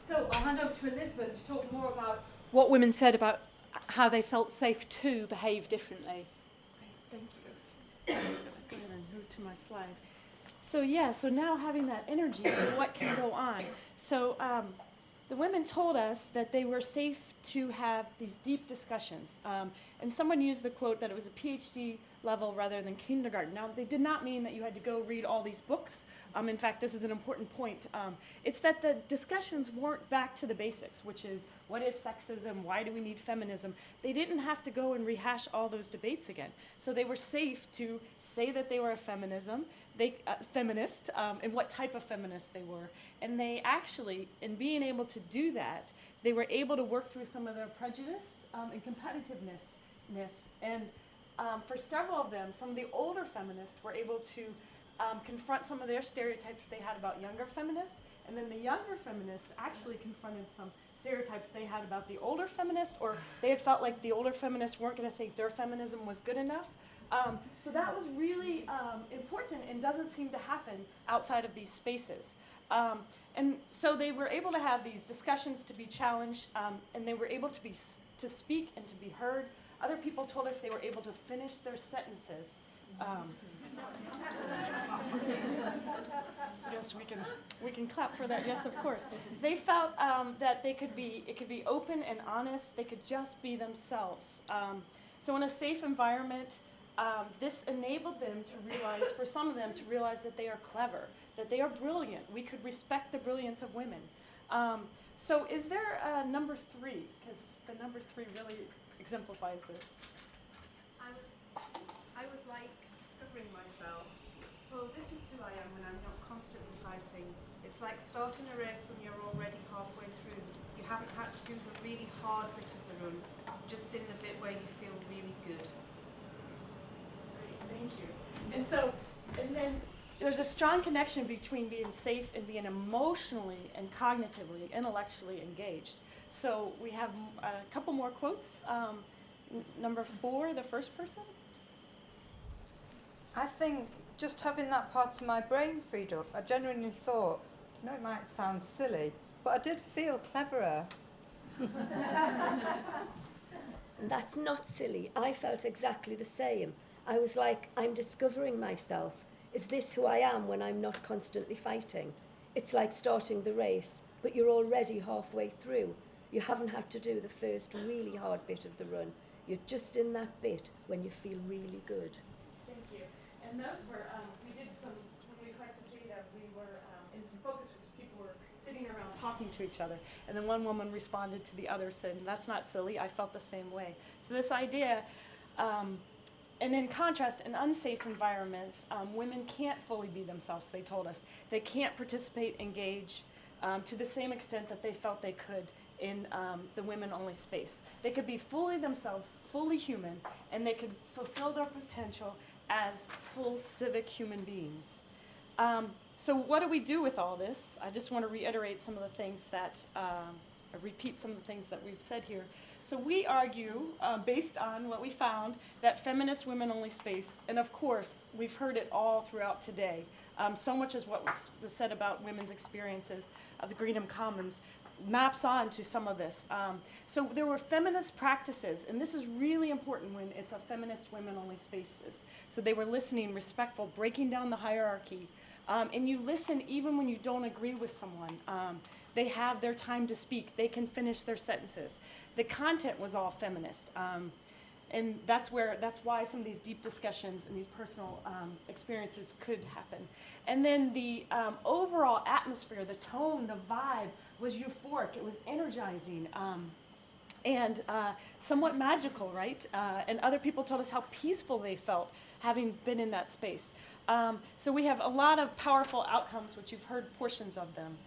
So I'll hand over to Elizabeth to talk more about what women said about how they felt safe to behave differently. Thank you. Let's go ahead and move to my slide. So now having that energy, so what can go on? So the women told us that they were safe to have these deep discussions. And someone used the quote that it was a PhD level rather than kindergarten. Now, they did not mean that you had to go read all these books. In fact, this is an important point. It's that the discussions weren't back to the basics, which is, what is sexism? Why do we need feminism? They didn't have to go and rehash all those debates again. So they were safe to say that they were a feminist, and what type of feminist they were. And they actually, in being able to do that, they were able to work through some of their prejudice and competitiveness. And for several of them, some of the older feminists were able to confront some of their stereotypes they had about younger feminists, and then the younger feminists actually confronted some stereotypes they had about the older feminists, or they had felt like the older feminists weren't going to think their feminism was good enough. So that was really important and doesn't seem to happen outside of these spaces. And so they were able to have these discussions to be challenged, and they were able to speak and to be heard. Other people told us they were able to finish their sentences. Yes, we can clap for that. Yes, of course. They felt that it could be open and honest. They could just be themselves. So in a safe environment, this enabled them to realize, for some of them, to realize that they are clever, that they are brilliant. We could respect the brilliance of women. So is there a number 3? Because the number 3 really exemplifies this. I was like discovering myself. Oh, this is who I am when I'm not constantly fighting. It's like starting a race when you're already halfway through. You haven't had to do the really hard bit of the run, just in the bit where you feel really good. Thank you. And then there's a strong connection between being safe and being emotionally and cognitively, intellectually engaged. So we have a couple more quotes. Number 4, the first person. I think just having that part of my brain freed up, I genuinely thought, no, it might sound silly, but I did feel cleverer. That's not silly. I felt exactly the same. I was like, I'm discovering myself. Is this who I am when I'm not constantly fighting? It's like starting the race, but you're already halfway through. You haven't had to do the first really hard bit of the run. You're just in that bit when you feel really good. Thank you. And those were, we did some, when we collected data, we were in some focus groups. People were sitting around talking to each other. And then one woman responded to the other saying, that's not silly, I felt the same way. So this idea, and in contrast, in unsafe environments, women can't fully be themselves, they told us. They can't participate, engage to the same extent that they felt they could in the women-only space. They could be fully themselves, fully human, and they could fulfill their potential as full civic human beings. So what do we do with all this? I just want to reiterate some of the things that, repeat some of the things that we've said here. So we argue, based on what we found, that feminist women-only space, and of course, we've heard it all throughout today, so much as what was said about women's experiences of the Greenham Commons maps on to some of this. So there were feminist practices, and this is really important when it's a feminist women-only spaces. So they were listening, respectful, breaking down the hierarchy, and you listen even when you don't agree with someone. They have their time to speak. They can finish their sentences. The content was all feminist. And that's why some of these deep discussions and these personal experiences could happen. And then the overall atmosphere, the tone, the vibe was euphoric. It was energizing and somewhat magical, right? And other people told us how peaceful they felt having been in that space. So we have a lot of powerful outcomes, which you've heard portions of them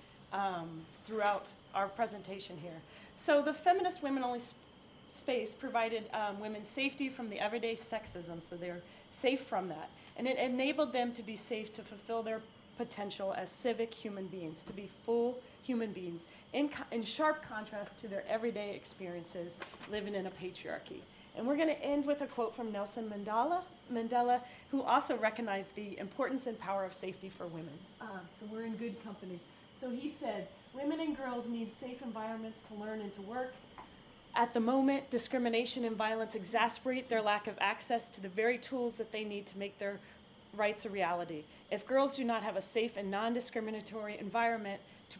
throughout our presentation here. So the feminist women-only space provided women safety from the everyday sexism, so they're safe from that. And it enabled them to be safe to fulfill their potential as civic human beings, to be full human beings, in sharp contrast to their everyday experiences living in a patriarchy. And we're going to end with a quote from Nelson Mandela, who also recognized the importance and power of safety for women. So we're in good company. So he said, women and girls need safe environments to learn and to work. At the moment, discrimination and violence exacerbate their lack of access to the very tools that they need to make their rights a reality. If girls do not have a safe and non-discriminatory environment to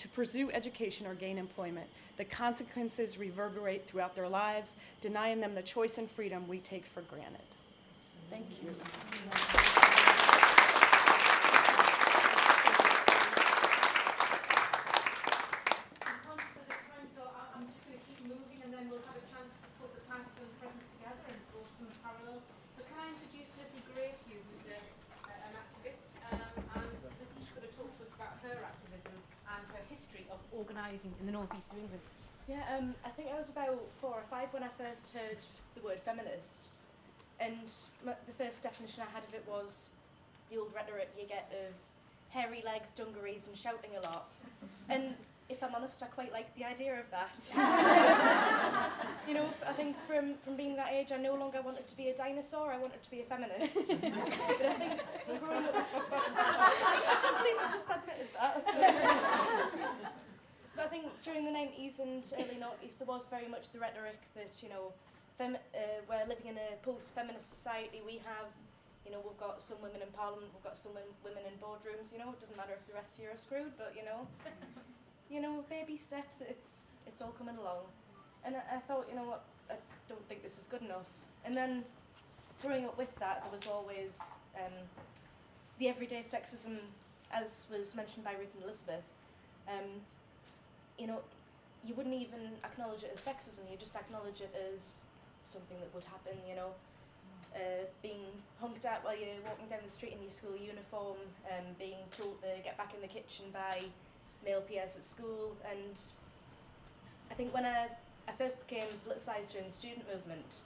pursue education or gain employment, the consequences reverberate throughout their lives, denying them the choice and freedom we take for granted. Thank you. Organising in the northeast of England. Yeah, I think I was about 4 or 5 when I first heard the word feminist, and the first definition I had of it was the old rhetoric you get of hairy legs, dungarees and shouting a lot. And if I'm honest, I quite like the idea of that. You know, I think from being that age, I no longer wanted to be a dinosaur, I wanted to be a feminist. But I think growing up... I can't believe I just admitted that. But I think during the 90s and early 90s, there was very much the rhetoric that, you know, we're living in a post-feminist society. We have, you know, we've got some women in parliament, we've got some women in boardrooms, you know, it doesn't matter if the rest of you are screwed, but, you know, baby steps, it's all coming along. And I thought, you know what, I don't think this is good enough. And then growing up with that, there was always the everyday sexism, as was mentioned by Ruth and Elizabeth. You know, you wouldn't even acknowledge it as sexism, you just acknowledge it as something that would happen, you know. Being honked at while you're walking down the street in your school uniform, being told to get back in the kitchen by male peers at school. And I think when I first became politicised during the student movement,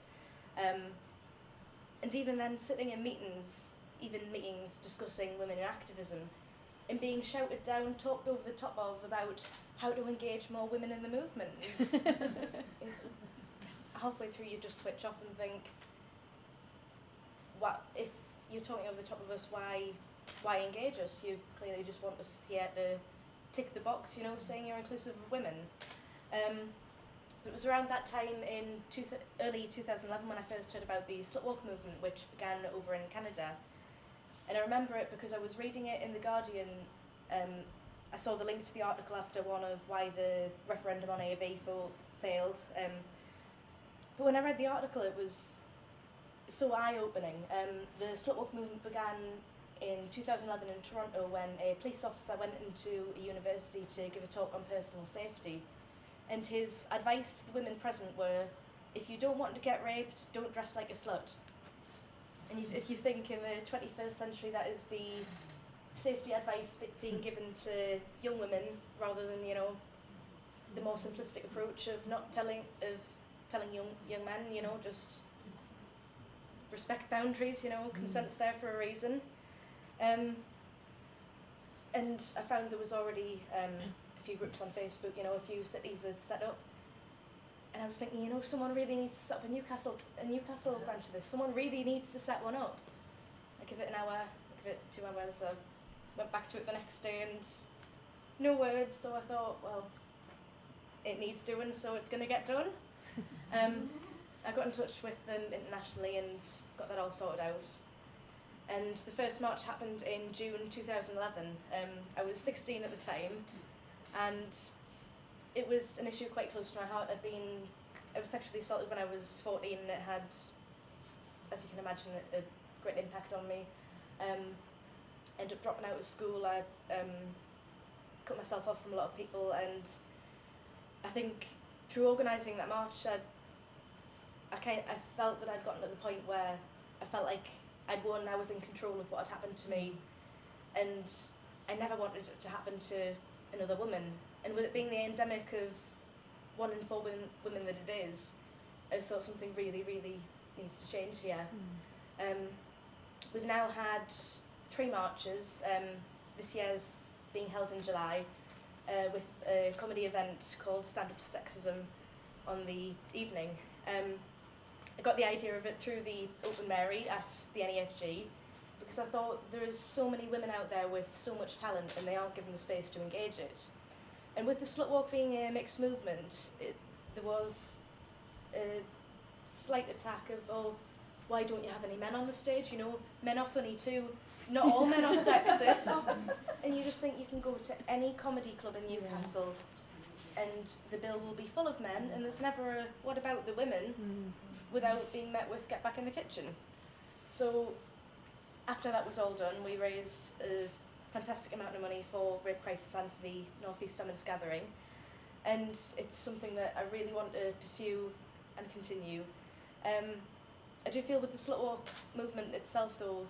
and even then sitting in meetings, even meetings discussing women in activism, and being shouted down, talked over the top of about how to engage more women in the movement. Halfway through you just switch off and think, what if you're talking over the top of us, why engage us? You clearly just want us here to tick the box, you know, saying you're inclusive of women. It was around that time in early 2011 when I first heard about the Slutwalk movement, which began over in Canada. And I remember it because I was reading it in The Guardian. I saw the link to the article after one of why the referendum on A of E failed. But when I read the article, it was so eye-opening. The Slutwalk movement began in 2011 in Toronto when a police officer went into a university to give a talk on personal safety. And his advice to the women present were, if you don't want to get raped, don't dress like a slut. And if you think in the 21st century that is the safety advice being given to young women rather than, you know, the more simplistic approach of not telling young men, you know, just respect boundaries, you know, consent's there for a reason. And I found there was already a few groups on Facebook, you know, a few cities had set up. And I was thinking, you know, someone really needs to set up a Newcastle branch of this. Someone really needs to set one up. I give it an hour, I give it 2 hours. I went back to it the next day and no words. So I thought, well, it needs doing, so it's going to get done. I got in touch with them internationally and got that all sorted out. And the first march happened in June 2011. I was 16 at the time, and it was an issue quite close to my heart. I was sexually assaulted when I was 14, and it had, as you can imagine, a great impact on me. Ended up dropping out of school. I cut myself off from a lot of people, and I think through organising that march, I felt that I'd gotten to the point where I felt like I'd won. I was in control of what had happened to me, and I never wanted it to happen to another woman. And with it being the endemic of 1 in 4 women that it is, I just thought something really, really needs to change here. We've now had 3 marches. This year's being held in July with a comedy event called Stand Up to Sexism on the evening. I got the idea of it through the Open Mary at the NEFG because I thought there is so many women out there with so much talent and they aren't given the space to engage it. And with the Slutwalk being a mixed movement, there was a slight attack of, oh, why don't you have any men on the stage? You know, men are funny too. Not all men are sexist. And you just think you can go to any comedy club in Newcastle and the bill will be full of men, and there's never a, what about the women, without being met with, get back in the kitchen. So after that was all done, we raised a fantastic amount of money for Rape Crisis and for the North East Feminist Gathering. And it's something that I really want to pursue and continue. I do feel with the Slutwalk movement itself though,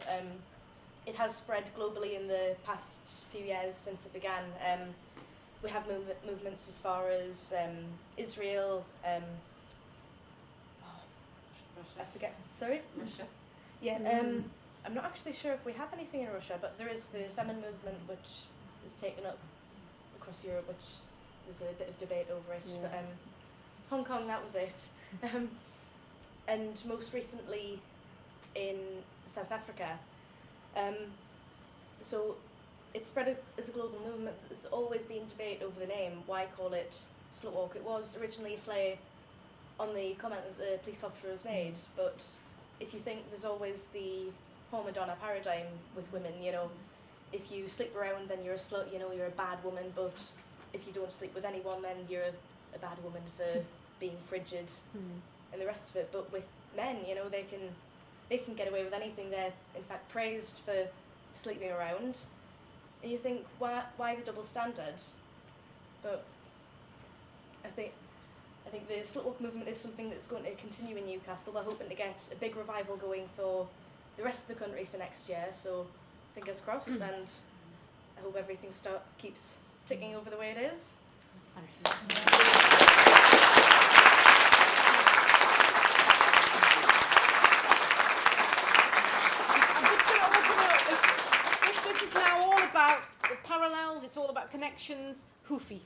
it has spread globally in the past few years since it began. We have movements as far as Israel, I forget, sorry? Russia. Yeah, I'm not actually sure if we have anything in Russia, but there is the Femin movement, which is taken up across Europe, which there's a bit of debate over it. Yeah. But Hong Kong, that was it. And most recently in South Africa. So it's spread as a global movement. There's always been debate over the name. Why call it Slutwalk? It was originally a play on the comment that the police officer has made, but if you think there's always the whole Madonna paradigm with women, you know, if you sleep around then you're a slut, you know, you're a bad woman, but if you don't sleep with anyone then you're a bad woman for being frigid and the rest of it. But with men, you know, they can get away with anything. They're in fact praised for sleeping around, and you think, why the double standard? But I think the Slutwalk movement is something that's going to continue in Newcastle. We're hoping to get a big revival going for the rest of the country for next year, so fingers crossed, and I hope everything keeps ticking over the way it is. If this is now all about the parallels, it's all about connections, Hoofy.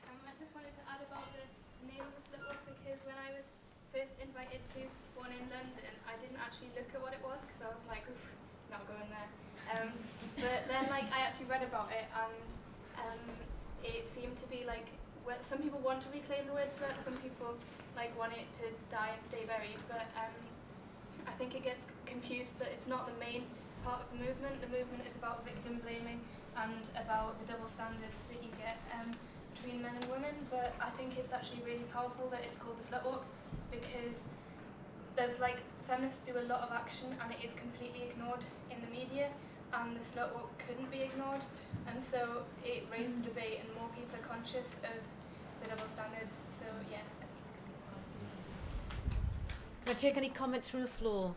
I just wanted to add about the name of the Slutwalk because when I was first invited to one in London, I didn't actually look at what it was because I was like, oof, not go in there. But then, like, I actually read about it, and it seemed to be like, well, some people want to reclaim the word slut, some people like want it to die and stay buried. But I think it gets confused that it's not the main part of the movement. The movement is about victim blaming and about the double standards that you get between men and women. But I think it's actually really powerful that it's called the slut walk, because there's like, feminists do a lot of action and it is completely ignored in the media, and the slut walk couldn't be ignored, and so it raised the debate and more people are conscious of the double standards. So yeah, I think it's a good point. Can I take any comments from the floor?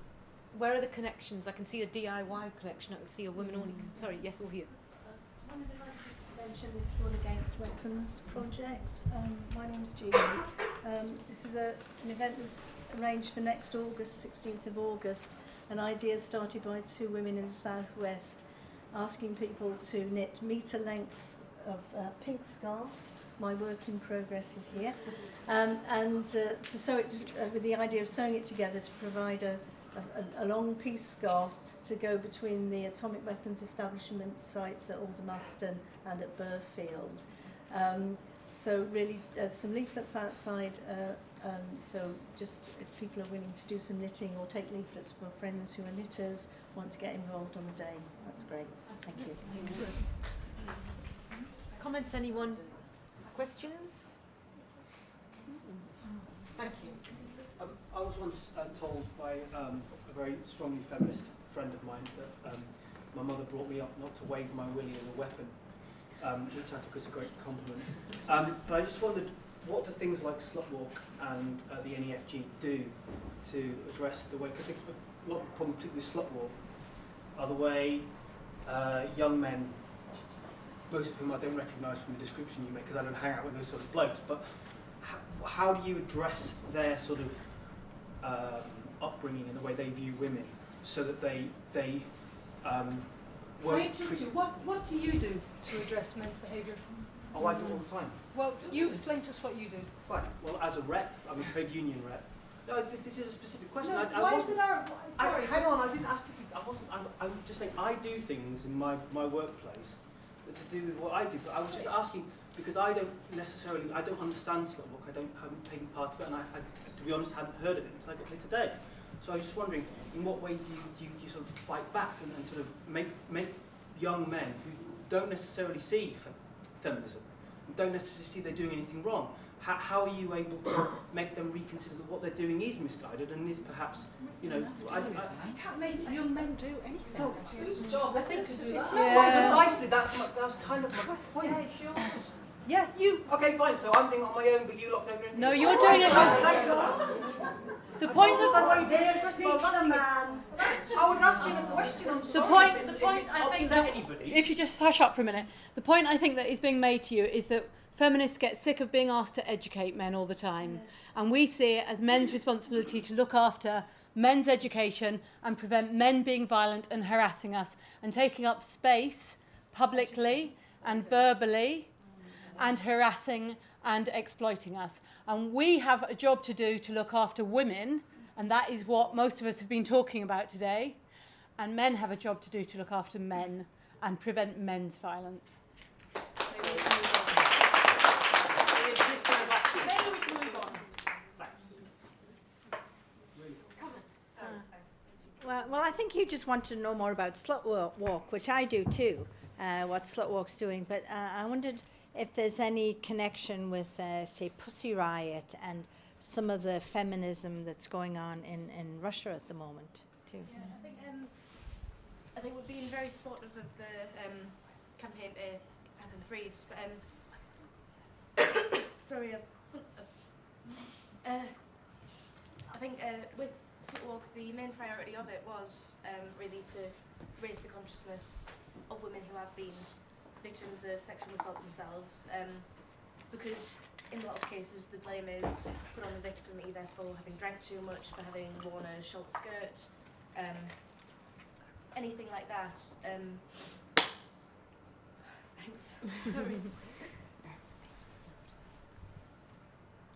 Where are the connections? I can see a DIY connection. I can see a women only. Sorry, yes, all here. I wondered if I could just mention this One Against Weapons project. My name's Julie. This is an event that's arranged for next August, 16th of August. An idea started by two women in the southwest, asking people to knit metre lengths of pink scarf. My work in progress is here, and to sew it with the idea of sewing it together to provide a long piece scarf to go between the atomic weapons establishment sites at Aldermaston and at Burfield. So really, some leaflets outside. So just if people are willing to do some knitting or take leaflets for friends who are knitters, want to get involved on the day, that's great. Thank you. Comments, anyone? Questions? Thank you. I was once told by a very strongly feminist friend of mine that my mother brought me up not to wave my willy in a weapon, which I took as a great compliment. But I just wondered, what do things like Slutwalk and the NEFG do to address the way, because a lot of the problem, particularly with Slutwalk, are the way young men, most of whom I don't recognise from the description you make because I don't hang out with those sort of blokes, but how do you address their sort of upbringing and the way they view women so that they won't treat... What do you do to address men's behaviour? Oh, I do all the time. Well, you explain to us what you do. Fine. Well, as a rep, I'm a trade union rep. No, this is a specific question. No, I why wasn't, is it our... Sorry. hang on, I didn't ask you. I'm just saying I do things in my workplace that to do with what I do, but I was just asking because I don't understand Slutwalk. Haven't taken part of it, and I to be honest, hadn't heard of it until I got here today. So I was just wondering, in what way do you sort of fight back and sort of make young men who don't necessarily see feminism, don't necessarily see they're doing anything wrong, how are you able to make them reconsider that what they're doing is misguided and is perhaps, you know... I can't make young men do anything. No, whose job is it to do that? It's not precisely, that's kind of my point. Yeah, it's yours. Yeah, you. Okay, fine, so I'm doing it on my own, but you locked over anything. No, you're doing it... The point of... I was asking a question, I'm sorry. The point I think that, if you just hush up for a minute, the point I think that is being made to you is that feminists get sick of being asked to educate men all the time. Yes. And we see it as men's responsibility to look after men's education and prevent men being violent and harassing us and taking up space publicly and verbally and harassing and exploiting us. And we have a job to do to look after women, and that is what most of us have been talking about today. And men have a job to do to look after men and prevent men's violence. Well, I think you just want to know more about Slutwalk, which I do too, what Slutwalk's doing. But I wondered if there's any connection with, say, Pussy Riot and some of the feminism that's going on in Russia at the moment, too. Yeah, I think we're being very supportive of the campaign to have them freed. But, sorry, I think with Slutwalk, the main priority of it was really to raise the consciousness of women who have been victims of sexual assault themselves, because in a lot of cases the blame is put on the victim either for having drank too much, for having worn a short skirt, anything like that. Thanks. Sorry.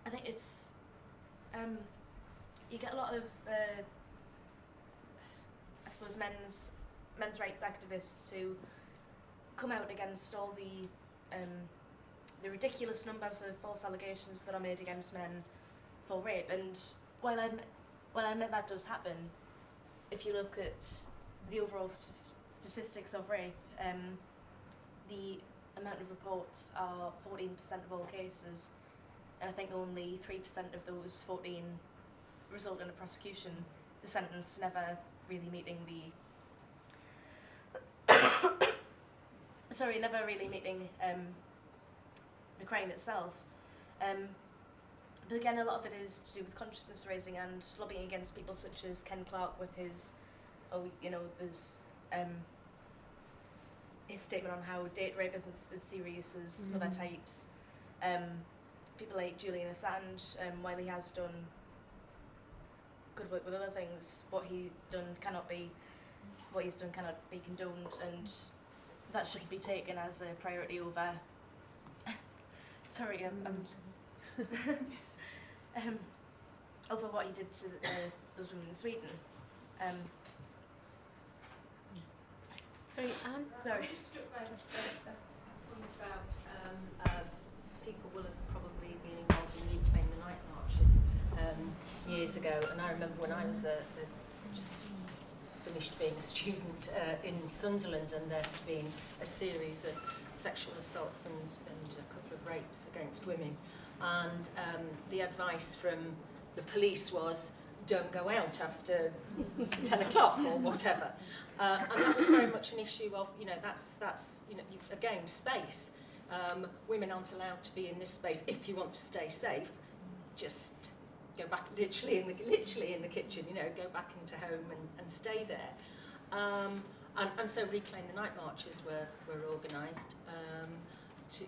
I think it's you get a lot of I suppose men's men's rights activists who come out against all the ridiculous numbers of false allegations that are made against men for rape. And while I admit that does happen, if you look at the overall statistics of rape, the amount of reports are 14% of all cases, and I think only 3% of those 14 result in a prosecution, the sentence never really meeting the crime itself. But again, a lot of it is to do with consciousness raising and lobbying against people such as Ken Clark with his, his statement on how date rape isn't as serious as other types. People like Julian Assange, while he has done good work with other things, what he's done cannot be condoned, and that shouldn't be taken as a priority over. Sorry, over what he did to those women in Sweden. Sorry. Sorry. I'm just struck by that point about people will have probably been involved in Reclaim the Night marches years ago, and I remember when I was just finished being a student in Sunderland, and there had been a series of sexual assaults and a couple of rapes against women, and the advice from the police was, don't go out after 10 o'clock or whatever. And that was very much an issue of, that's again, space. Women aren't allowed to be in this space. If you want to stay safe, just go back literally in the kitchen, go back into home and stay there. And so Reclaim the Night marches were organised to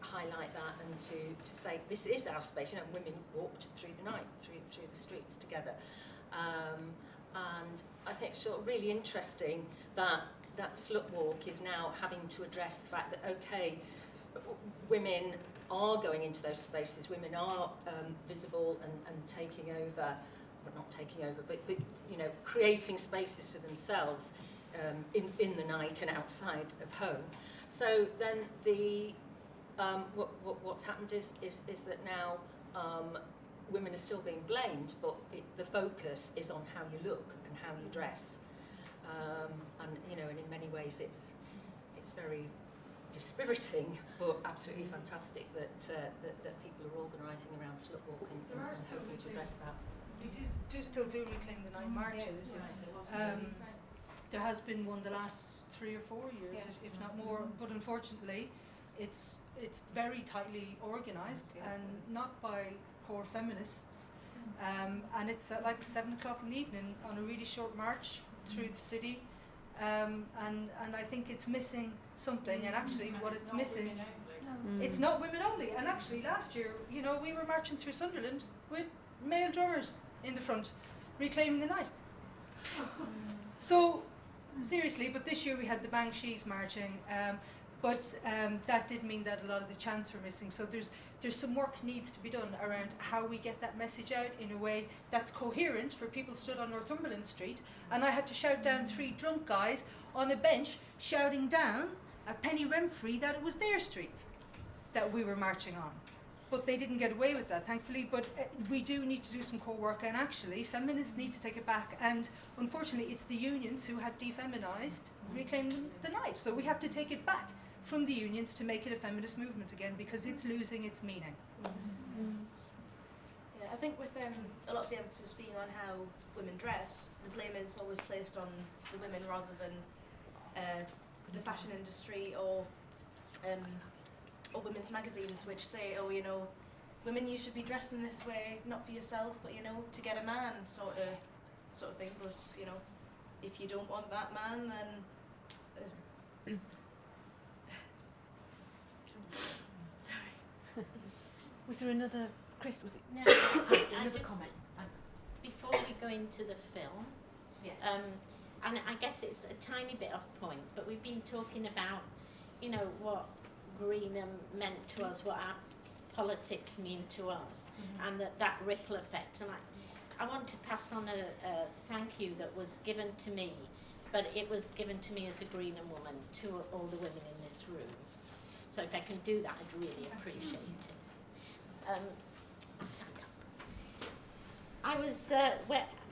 highlight that and to say this is our space. Women walked through the night, through the streets together. And I think it's sort of really interesting that slut walk is now having to address the fact that, okay, women are going into those spaces, women are visible and taking over, well, not taking over, but creating spaces for themselves in the night and outside of home. So then what's happened is that now women are still being blamed, but the focus is on how you look and how you dress, and in many ways it's very dispiriting, but absolutely fantastic that people are organising around slut walk and helping to address that. We do still do Reclaim the Night marches. There has been one the last 3 or 4 years, if not more, but unfortunately it's very tightly organised and not by core feminists, and it's at like 7 o'clock in the evening on a really short march through the city, and I think it's missing something, and actually what it's missing, it's not women only, and actually last year, we were marching through Sunderland with male drummers in the front, reclaiming the night. So, seriously, but this year we had the Banshees marching, but that did mean that a lot of the chants were missing. So there's some work needs to be done around how we get that message out in a way that's coherent for people stood on Northumberland Street. And I had to shout down 3 drunk guys on a bench shouting down at Penny Renfrey that it was their street that we were marching on. But they didn't get away with that, thankfully. But we do need to do some core work, and actually feminists need to take it back. And unfortunately it's the unions who have defeminised Reclaim the Night. So we have to take it back from the unions to make it a feminist movement again, because it's losing its meaning. Yeah, I think with a lot of the emphasis being on how women dress, the blame is always placed on the women rather than the fashion industry or women's magazines, which say, women, you should be dressing this way, not for yourself, but to get a man, sort of thing. But if you don't want that man, then sorry. Was there another, Chris? Was it? No, another comment. Thanks. Before we go into the film, yes. And I guess it's a tiny bit off point, but we've been talking about, what Greenham meant to us, what our politics mean to us, and that ripple effect. And I want to pass on a thank you that was given to me but it was given to me as a Greenham woman to all the women in this room. So if I can do that, I'd really appreciate it. I'll stand up. I was,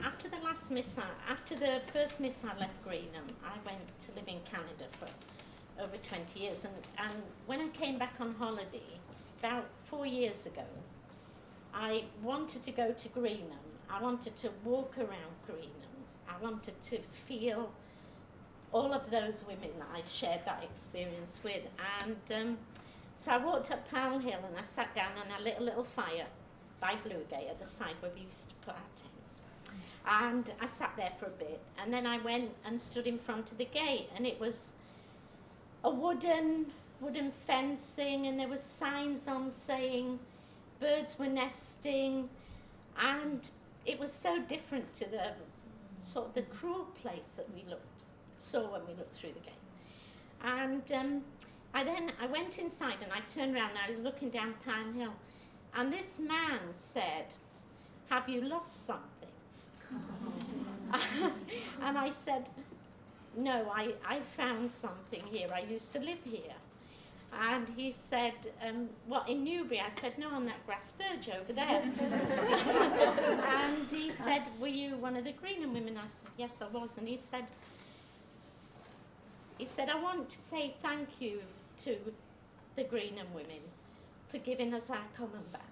after the last miss, after the first miss I left Greenham, I went to live in Canada for over 20 years. And when I came back on holiday, about 4 years ago, I wanted to go to Greenham. I wanted to walk around Greenham. I wanted to feel all of those women that I'd shared that experience with. And so I walked up Pall Hill and I sat down and I lit a little fire by Bluegate at the side where we used to put our tents. And I sat there for a bit, and then I went and stood in front of the gate, and it was a wooden fencing, and there was signs on saying birds were nesting, and it was so different to the sort of the cruel place that we saw when we looked through the gate. And I went inside and I turned around and I was looking down Pine Hill, and this man said, "Have you lost something?" And I said, "No, I found something here. I used to live here." And he said, "What, in Newbury?" I said, "No, on that grass verge over there." And he said, "Were you one of the Greenham women?" I said, "Yes, I was." And he said, "I want to say thank you to the Greenham women for giving us our common back."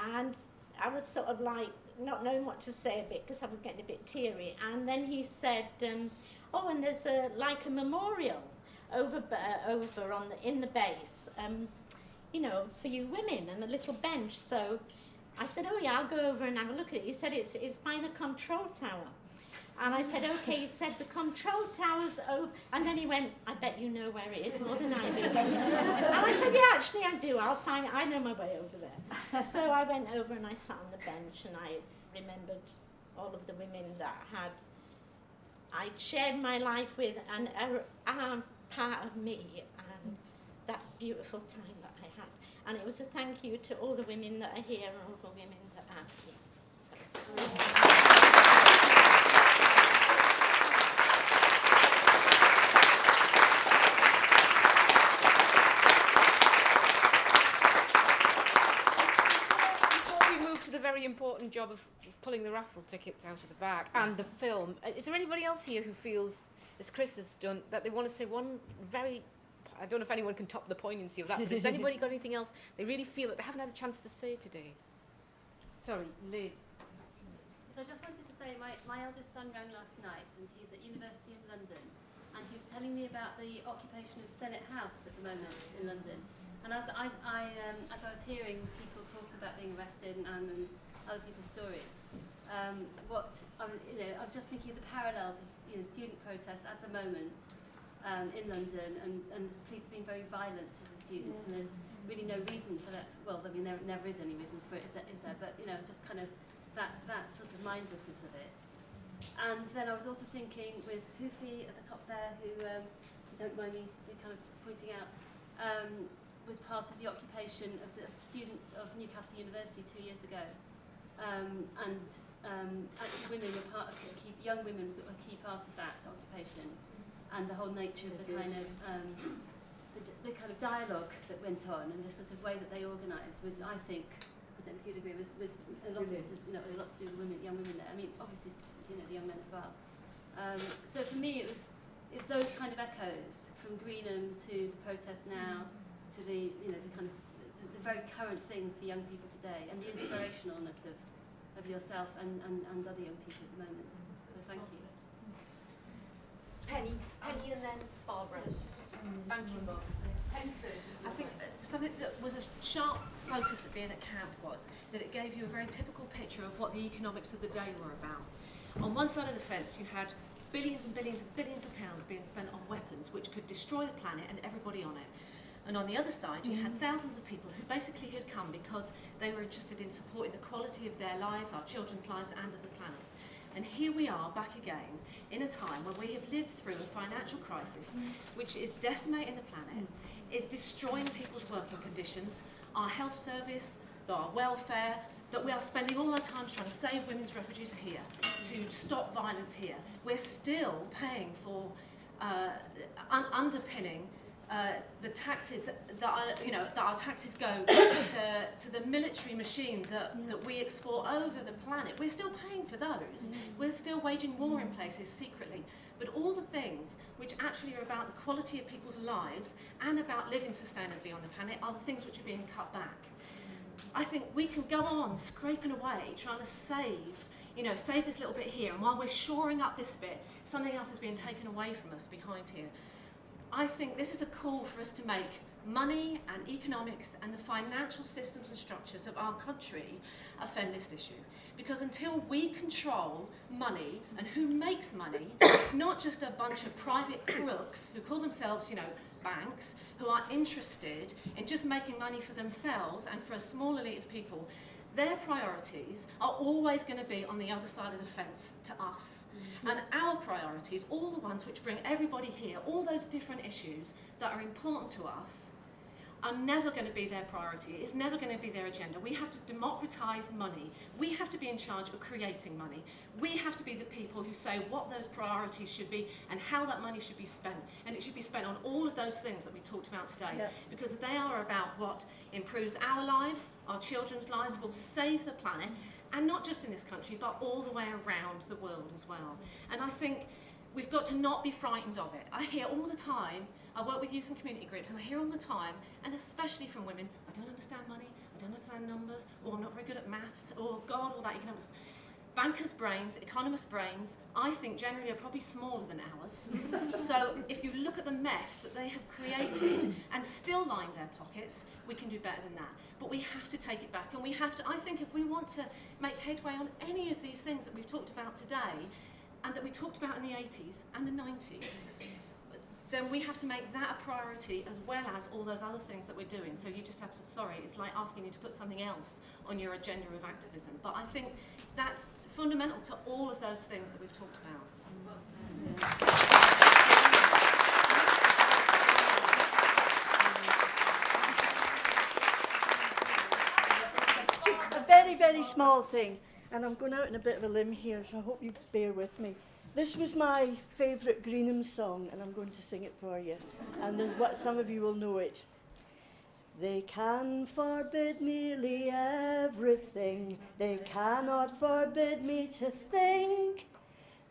And I was sort of like, not knowing what to say a bit, because I was getting a bit teary. And then he said, "Oh, and there's like a memorial over in the base, you know, for you women, and a little bench." So I said, "Oh yeah, I'll go over and have a look at it." He said, it's by the control tower." And I said, "Okay." He said, "The control tower's over." And then he went, "I bet you know where it is more than I do." And I said, "Yeah, actually I do. I'll find it. I know my way over there." So I went over and I sat on the bench, and I remembered all of the women that I'd shared my life with, and are part of me, and that beautiful time that I had. And it was a thank you to all the women that are here and all the women that are here. So. Very important job of pulling the raffle tickets out of the back and the film. Is there anybody else here who feels, as Chris has done, that they want to say one very, I don't know if anyone can top the poignancy of that, but has anybody got anything else they really feel that they haven't had a chance to say today? Sorry, Liz. So I just wanted to say my eldest son rang last night, and he's at University of London, and he was telling me about the occupation of Senate House at the moment in London. And as I was hearing people talk about being arrested and other people's stories, I was just thinking of the parallels of student protests at the moment in London, and the police are being very violent to the students, and there's really no reason for that. Well, I mean, there never is any reason for it, is there? But it's just kind of that sort of mindlessness of it. And then I was also thinking with Hoofy at the top there, who don't mind me kind of pointing out. Was part of the occupation of the students of Newcastle University 2 years ago, actually women were young women were a key part of that occupation, and the whole nature of the kind of dialogue that went on, and the sort of way that they organised was, I think, I don't know if you'd agree, was a lot to do with young women there. I mean, obviously, the young men as well. So for me, it was those kind of echoes from Greenham to the protest now. To the kind of the very current things for young people today, and the inspirationalness of yourself and other young people at the moment. So thank you. Penny, and then Barbara. Thank you, Barbara. Penny first. I think something that was a sharp focus at being at camp was that it gave you a very typical picture of what the economics of the day were about. On one side of the fence, you had billions and billions and billions of pounds being spent on weapons which could destroy the planet and everybody on it. And on the other side, you had thousands of people who basically had come because they were interested in supporting the quality of their lives, our children's lives, and of the planet. And here we are back again in a time where we have lived through a financial crisis which is decimating the planet, is destroying people's working conditions, our health service, our welfare, that we are spending all our time trying to save women's refugees here, to stop violence here, we're still paying for underpinning the taxes that are, you know, that our taxes go to the military machine that we export over the planet. We're still paying for those. We're still waging war in places secretly. But all the things which actually are about the quality of people's lives and about living sustainably on the planet are the things which are being cut back. I think we can go on scraping away, trying to save this little bit here, and while we're shoring up this bit, something else is being taken away from us behind here. I think this is a call for us to make money and economics and the financial systems and structures of our country a feminist issue. Because until we control money and who makes money, not just a bunch of private crooks who call themselves, banks, who are interested in just making money for themselves and for a small elite of people, their priorities are always going to be on the other side of the fence to us. And our priorities, all the ones which bring everybody here, all those different issues that are important to us, are never going to be their priority. It's never going to be their agenda. We have to democratise money. We have to be in charge of creating money. We have to be the people who say what those priorities should be and how that money should be spent. And it should be spent on all of those things that we talked about today, because they are about what improves our lives, our children's lives, will save the planet, and not just in this country, but all the way around the world as well. And I think we've got to not be frightened of it. I hear all the time, I work with youth and community groups, and I hear all the time, and especially from women, I don't understand money, I don't understand numbers, or I'm not very good at maths, or God, all that economics. Bankers' brains, economists' brains, I think generally are probably smaller than ours. So if you look at the mess that they have created and still line their pockets, we can do better than that. But we have to take it back, and we have to, I think if we want to make headway on any of these things that we've talked about today, and that we talked about in the 80s and the 90s, then we have to make that a priority as well as all those other things that we're doing. So you just have to, it's like asking you to put something else on your agenda of activism. But I think that's fundamental to all of those things that we've talked about. Just a very, very small thing, and I'm going out on a bit of a limb here, so I hope you bear with me. This was my favourite Greenham song, and I'm going to sing it for you. And there's what some of you will know it. They can forbid nearly everything. They cannot forbid me to think.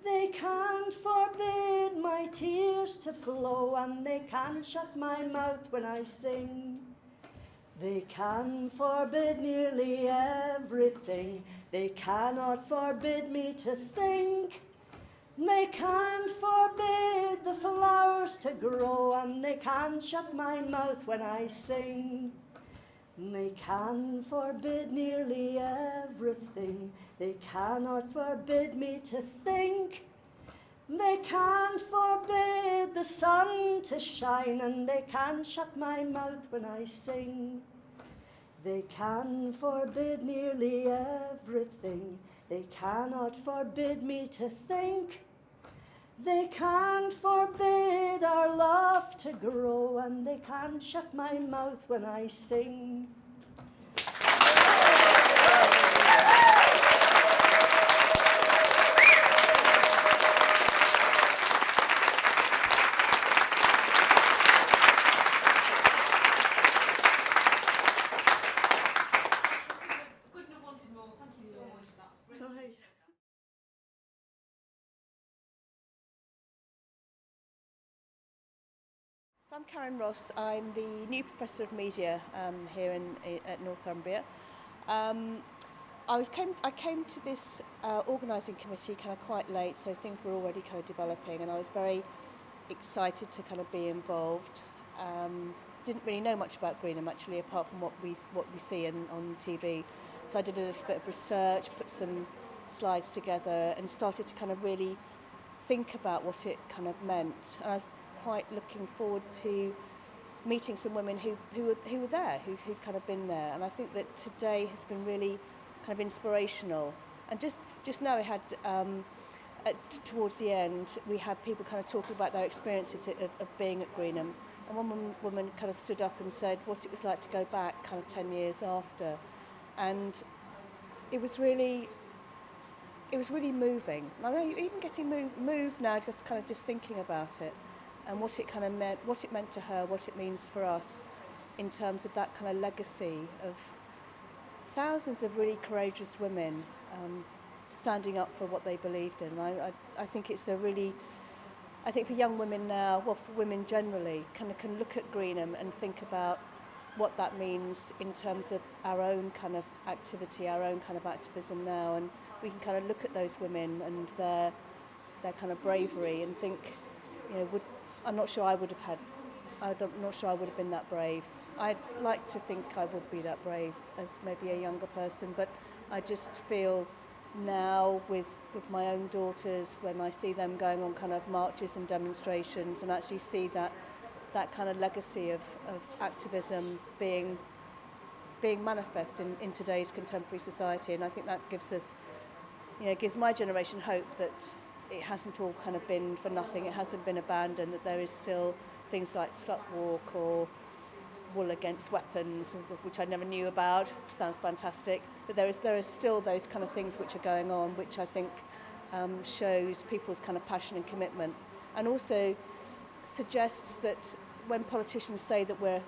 They can't forbid my tears to flow, and they can't shut my mouth when I sing. They can forbid nearly everything. They cannot forbid me to think. They can't forbid the flowers to grow, and they can't shut my mouth when I sing. They can forbid nearly everything. They cannot forbid me to think. They can't forbid the sun to shine, and they can't shut my mouth when I sing. They can forbid nearly everything. They cannot forbid me to think. They can't forbid our love to grow, and they can't shut my mouth when I sing. So I'm Karen Ross. I'm the new Professor of Media here at Northumbria. I came to this organising committee kind of quite late, so things were already kind of developing, and I was very excited to kind of be involved. Didn't really know much about Greenham actually, apart from what we see on TV. So I did a little bit of research, put some slides together, and started to kind of really think about what it kind of meant. And I was quite looking forward to meeting some women who were there, who'd kind of been there. And I think that today has been really kind of inspirational. And just now we had, towards the end, we had people kind of talking about their experiences of being at Greenham. And one woman kind of stood up and said what it was like to go back kind of 10 years after. And it was really moving. I know you're even getting moved now, just kind of just thinking about it, and what it kind of meant, what it meant to her, what it means for us, in terms of that kind of legacy of thousands of really courageous women standing up for what they believed in. I think it's I think for young women now, well, for women generally, kind of can look at Greenham and think about what that means in terms of our own kind of activity, our own kind of activism now, and we can kind of look at those women and their kind of bravery and think, you know, I'm not sure I would have been that brave. I'd like to think I would be that brave as maybe a younger person, but I just feel now with my own daughters, when I see them going on kind of marches and demonstrations and actually see that kind of legacy of activism being manifest in today's contemporary society, and I think that gives us, you know, gives my generation hope that it hasn't all kind of been for nothing, it hasn't been abandoned, that there is still things like Slut Walk or Wool Against Weapons, which I never knew about, sounds fantastic, but there are still those kind of things which are going on, which I think shows people's kind of passion and commitment, and also suggests that when politicians say that we're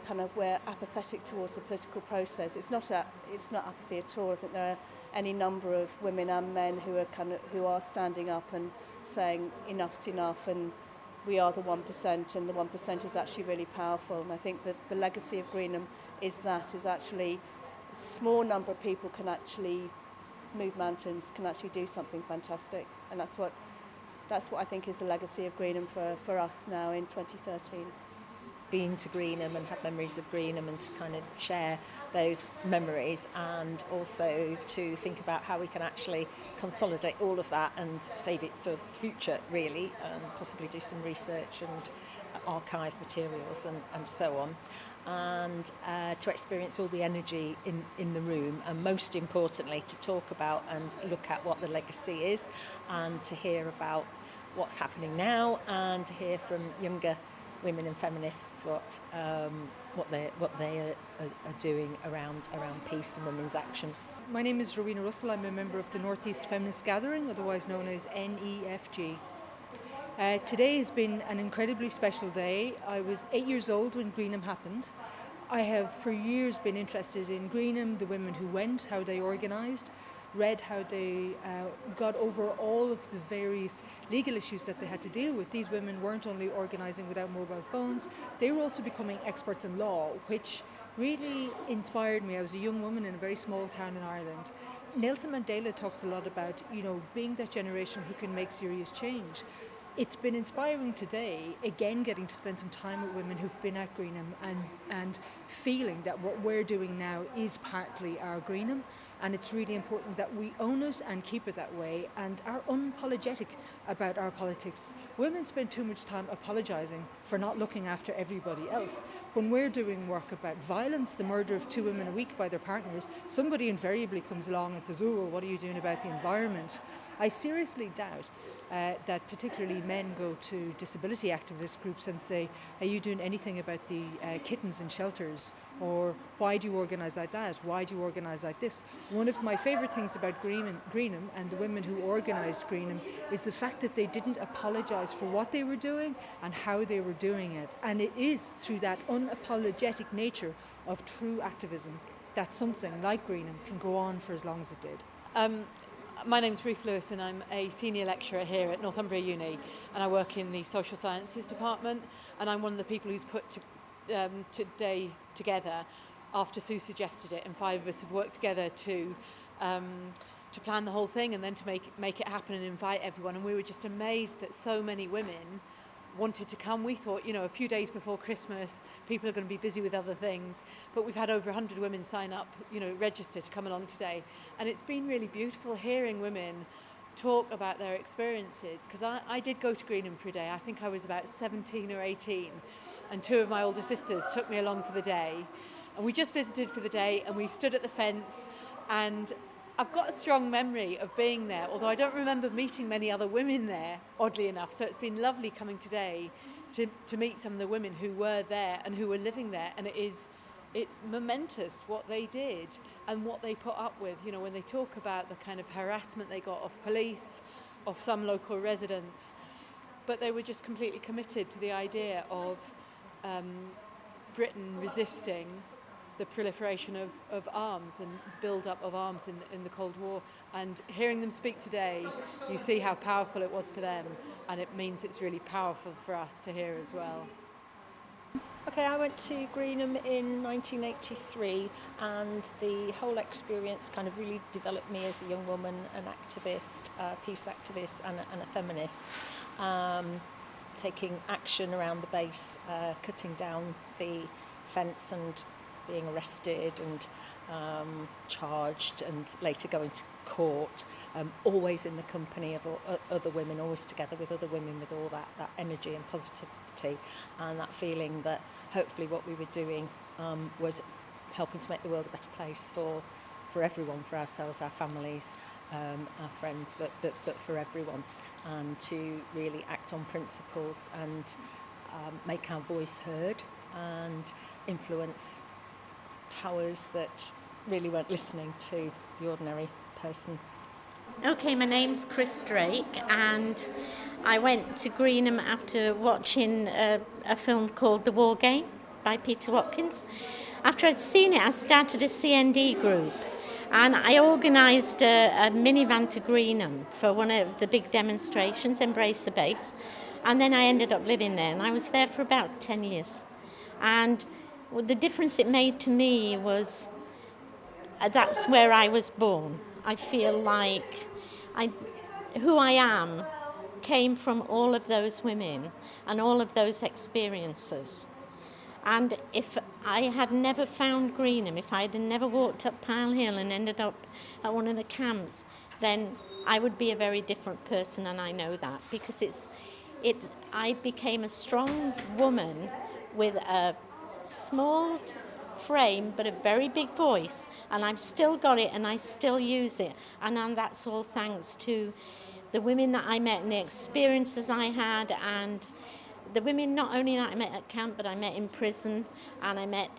apathetic towards the political process, it's not apathy at all. I think there are any number of women and men who are standing up and saying enough's enough, and we are the 1%, and the 1% is actually really powerful. And I think that the legacy of Greenham is actually a small number of people can actually move mountains, can actually do something fantastic, and that's what I think is the legacy of Greenham for us now in 2013. Been to Greenham and have memories of Greenham, and to kind of share those memories, and also to think about how we can actually consolidate all of that and save it for future, really, and possibly do some research and archive materials and so on, and to experience all the energy in the room, and most importantly to talk about and look at what the legacy is, and to hear about what's happening now, and to hear from younger women and feminists what they are doing around peace and women's action. My name is Rowena Russell. I'm a member of the Northeast Feminist Gathering, otherwise known as NEFG. Today has been an incredibly special day. I was 8 years old when Greenham happened. I have for years been interested in Greenham, the women who went, how they organised, read how they got over all of the various legal issues that they had to deal with. These women weren't only organising without mobile phones, they were also becoming experts in law, which really inspired me. I was a young woman in a very small town in Ireland. Nelson Mandela talks a lot about, you know, being that generation who can make serious change. It's been inspiring today, again, getting to spend some time with women who've been at Greenham and feeling that what we're doing now is partly our Greenham, and it's really important that we own it and keep it that way and are unapologetic about our politics. Women spend too much time apologising for not looking after everybody else. When we're doing work about violence, the murder of 2 women a week by their partners, somebody invariably comes along and says, oh, what are you doing about the environment? I seriously doubt that particularly men go to disability activist groups and say, are you doing anything about the kittens in shelters? Or why do you organise like that? Why do you organise like this? One of my favourite things about Greenham and the women who organised Greenham is the fact that they didn't apologise for what they were doing and how they were doing it. And it is through that unapologetic nature of true activism that something like Greenham can go on for as long as it did. My name's Ruth Lewis, and I'm a senior lecturer here at Northumbria Uni, and I work in the Social Sciences department, and I'm one of the people who's put today together after Sue suggested it, and 5 of us have worked together to plan the whole thing and then to make it happen and invite everyone. And we were just amazed that so many women wanted to come. We thought, you know, a few days before Christmas, people are going to be busy with other things, but we've had over 100 women sign up, you know, register to come along today, and it's been really beautiful hearing women talk about their experiences, because I did go to Greenham for a day. I think I was about 17 or 18, and 2 of my older sisters took me along for the day, and we just visited for the day, and we stood at the fence, and I've got a strong memory of being there, although I don't remember meeting many other women there, oddly enough. So it's been lovely coming today to meet some of the women who were there and who were living there. And it is it's momentous what they did and what they put up with. You know, when they talk about the kind of harassment they got of police, of some local residents, but they were just completely committed to the idea of Britain resisting the proliferation of arms and the build-up of arms in the Cold War. And hearing them speak today, you see how powerful it was for them, and it means it's really powerful for us to hear as well. Okay, I went to Greenham in 1983, and the whole experience kind of really developed me as a young woman, an activist, a peace activist and a feminist, taking action around the base, cutting down the fence and being arrested and charged and later going to court, always in the company of other women, always together with other women with all that energy and positivity and that feeling that hopefully what we were doing was helping to make the world a better place for everyone, for ourselves, our families, our friends, but for everyone, and to really act on principles and make our voice heard and influence powers that really weren't listening to the ordinary person. Okay, my name's Chris Drake, and I went to Greenham after watching a film called The War Game by Peter Watkins. After I'd seen it, I started a CND group, and I organised a minivan to Greenham for one of the big demonstrations, Embrace the Base, and then I ended up living there, and I was there for about 10 years. And the difference it made to me was that's where I was born. I feel like who I am came from all of those women and all of those experiences. And if I had never found Greenham, if I had never walked up Pile Hill and ended up at one of the camps, then I would be a very different person, and I know that, because I became a strong woman with a small frame but a very big voice, and I've still got it and I still use it, and that's all thanks to the women that I met and the experiences I had, and the women not only that I met at camp, but I met in prison and I met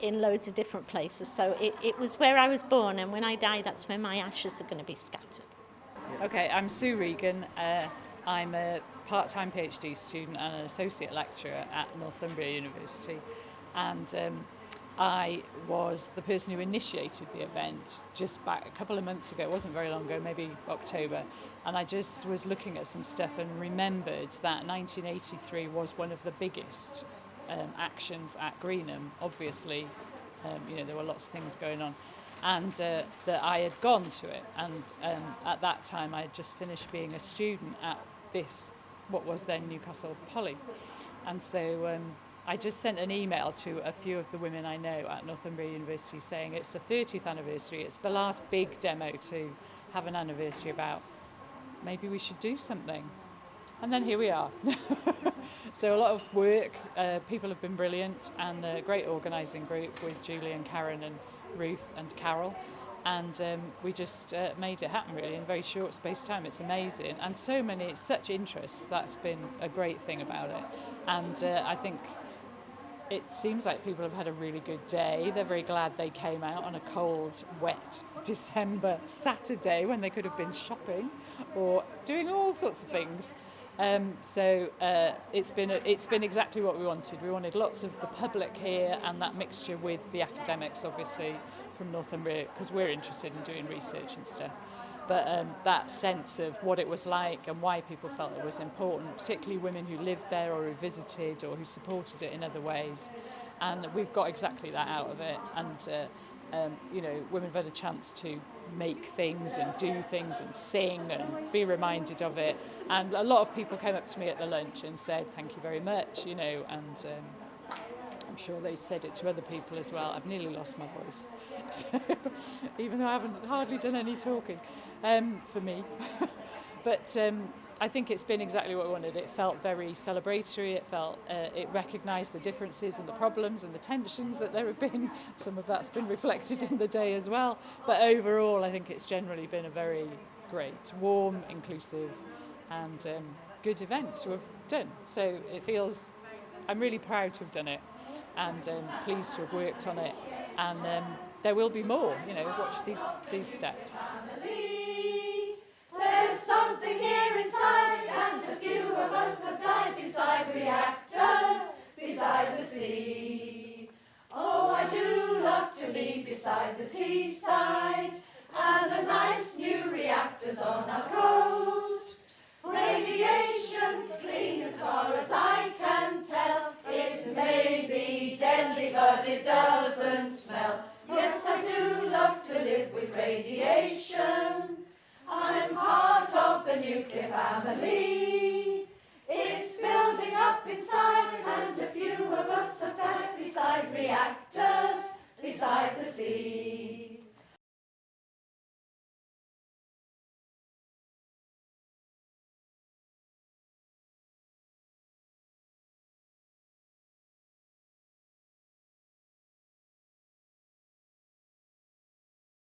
in loads of different places. So it was where I was born, and when I die, that's where my ashes are going to be scattered. Okay, I'm Sue Regan. I'm a part-time PhD student and an associate lecturer at Northumbria University, and I was the person who initiated the event just back a couple of months ago. It wasn't very long ago, maybe October, and I just was looking at some stuff and remembered that 1983 was one of the biggest actions at Greenham. Obviously, there were lots of things going on, and that I had gone to it, and at that time I had just finished being a student at what was then Newcastle Poly, and so I just sent an email to a few of the women I know at Northumbria University saying it's the 30th anniversary, it's the last big demo to have an anniversary about. Maybe we should do something. And then here we are. So a lot of work, people have been brilliant, and a great organising group with Julie and Karen and Ruth and Carol. And we just made it happen really in a very short space of time. It's amazing. And it's such interest. That's been a great thing about it. And I think it seems like people have had a really good day. They're very glad they came out on a cold, wet December Saturday when they could have been shopping or doing all sorts of things. So it's been exactly what we wanted. We wanted lots of the public here and that mixture with the academics, obviously, from Northumbria, because we're interested in doing research and stuff. But that sense of what it was like and why people felt it was important, particularly women who lived there or who visited or who supported it in other ways. And we've got exactly that out of it. And, women have had a chance to make things and do things and sing and be reminded of it. And a lot of people came up to me at the lunch and said, thank you very much, and I'm sure they said it to other people as well. I've nearly lost my voice, so, even though I haven't hardly done any talking for me. But I think it's been exactly what we wanted. It felt very celebratory. It recognised the differences and the problems and the tensions that there have been. Some of that's been reflected in the day as well. But overall, I think it's generally been a very great, warm, inclusive, and good event to have done. So it feels I'm really proud to have done it, and pleased to have worked on it. And there will be more. You know, watch these steps. There's something here inside, and a few of us have died beside reactors, beside the sea. Oh, I do love to be beside the Teesside, and the nice new reactors on our coast. Radiation's clean as far as I can tell. It may be deadly, but it doesn't smell. Yes, I do love to live with radiation. I'm part of the nuclear family. It's building up inside, and a few of us have died beside reactors.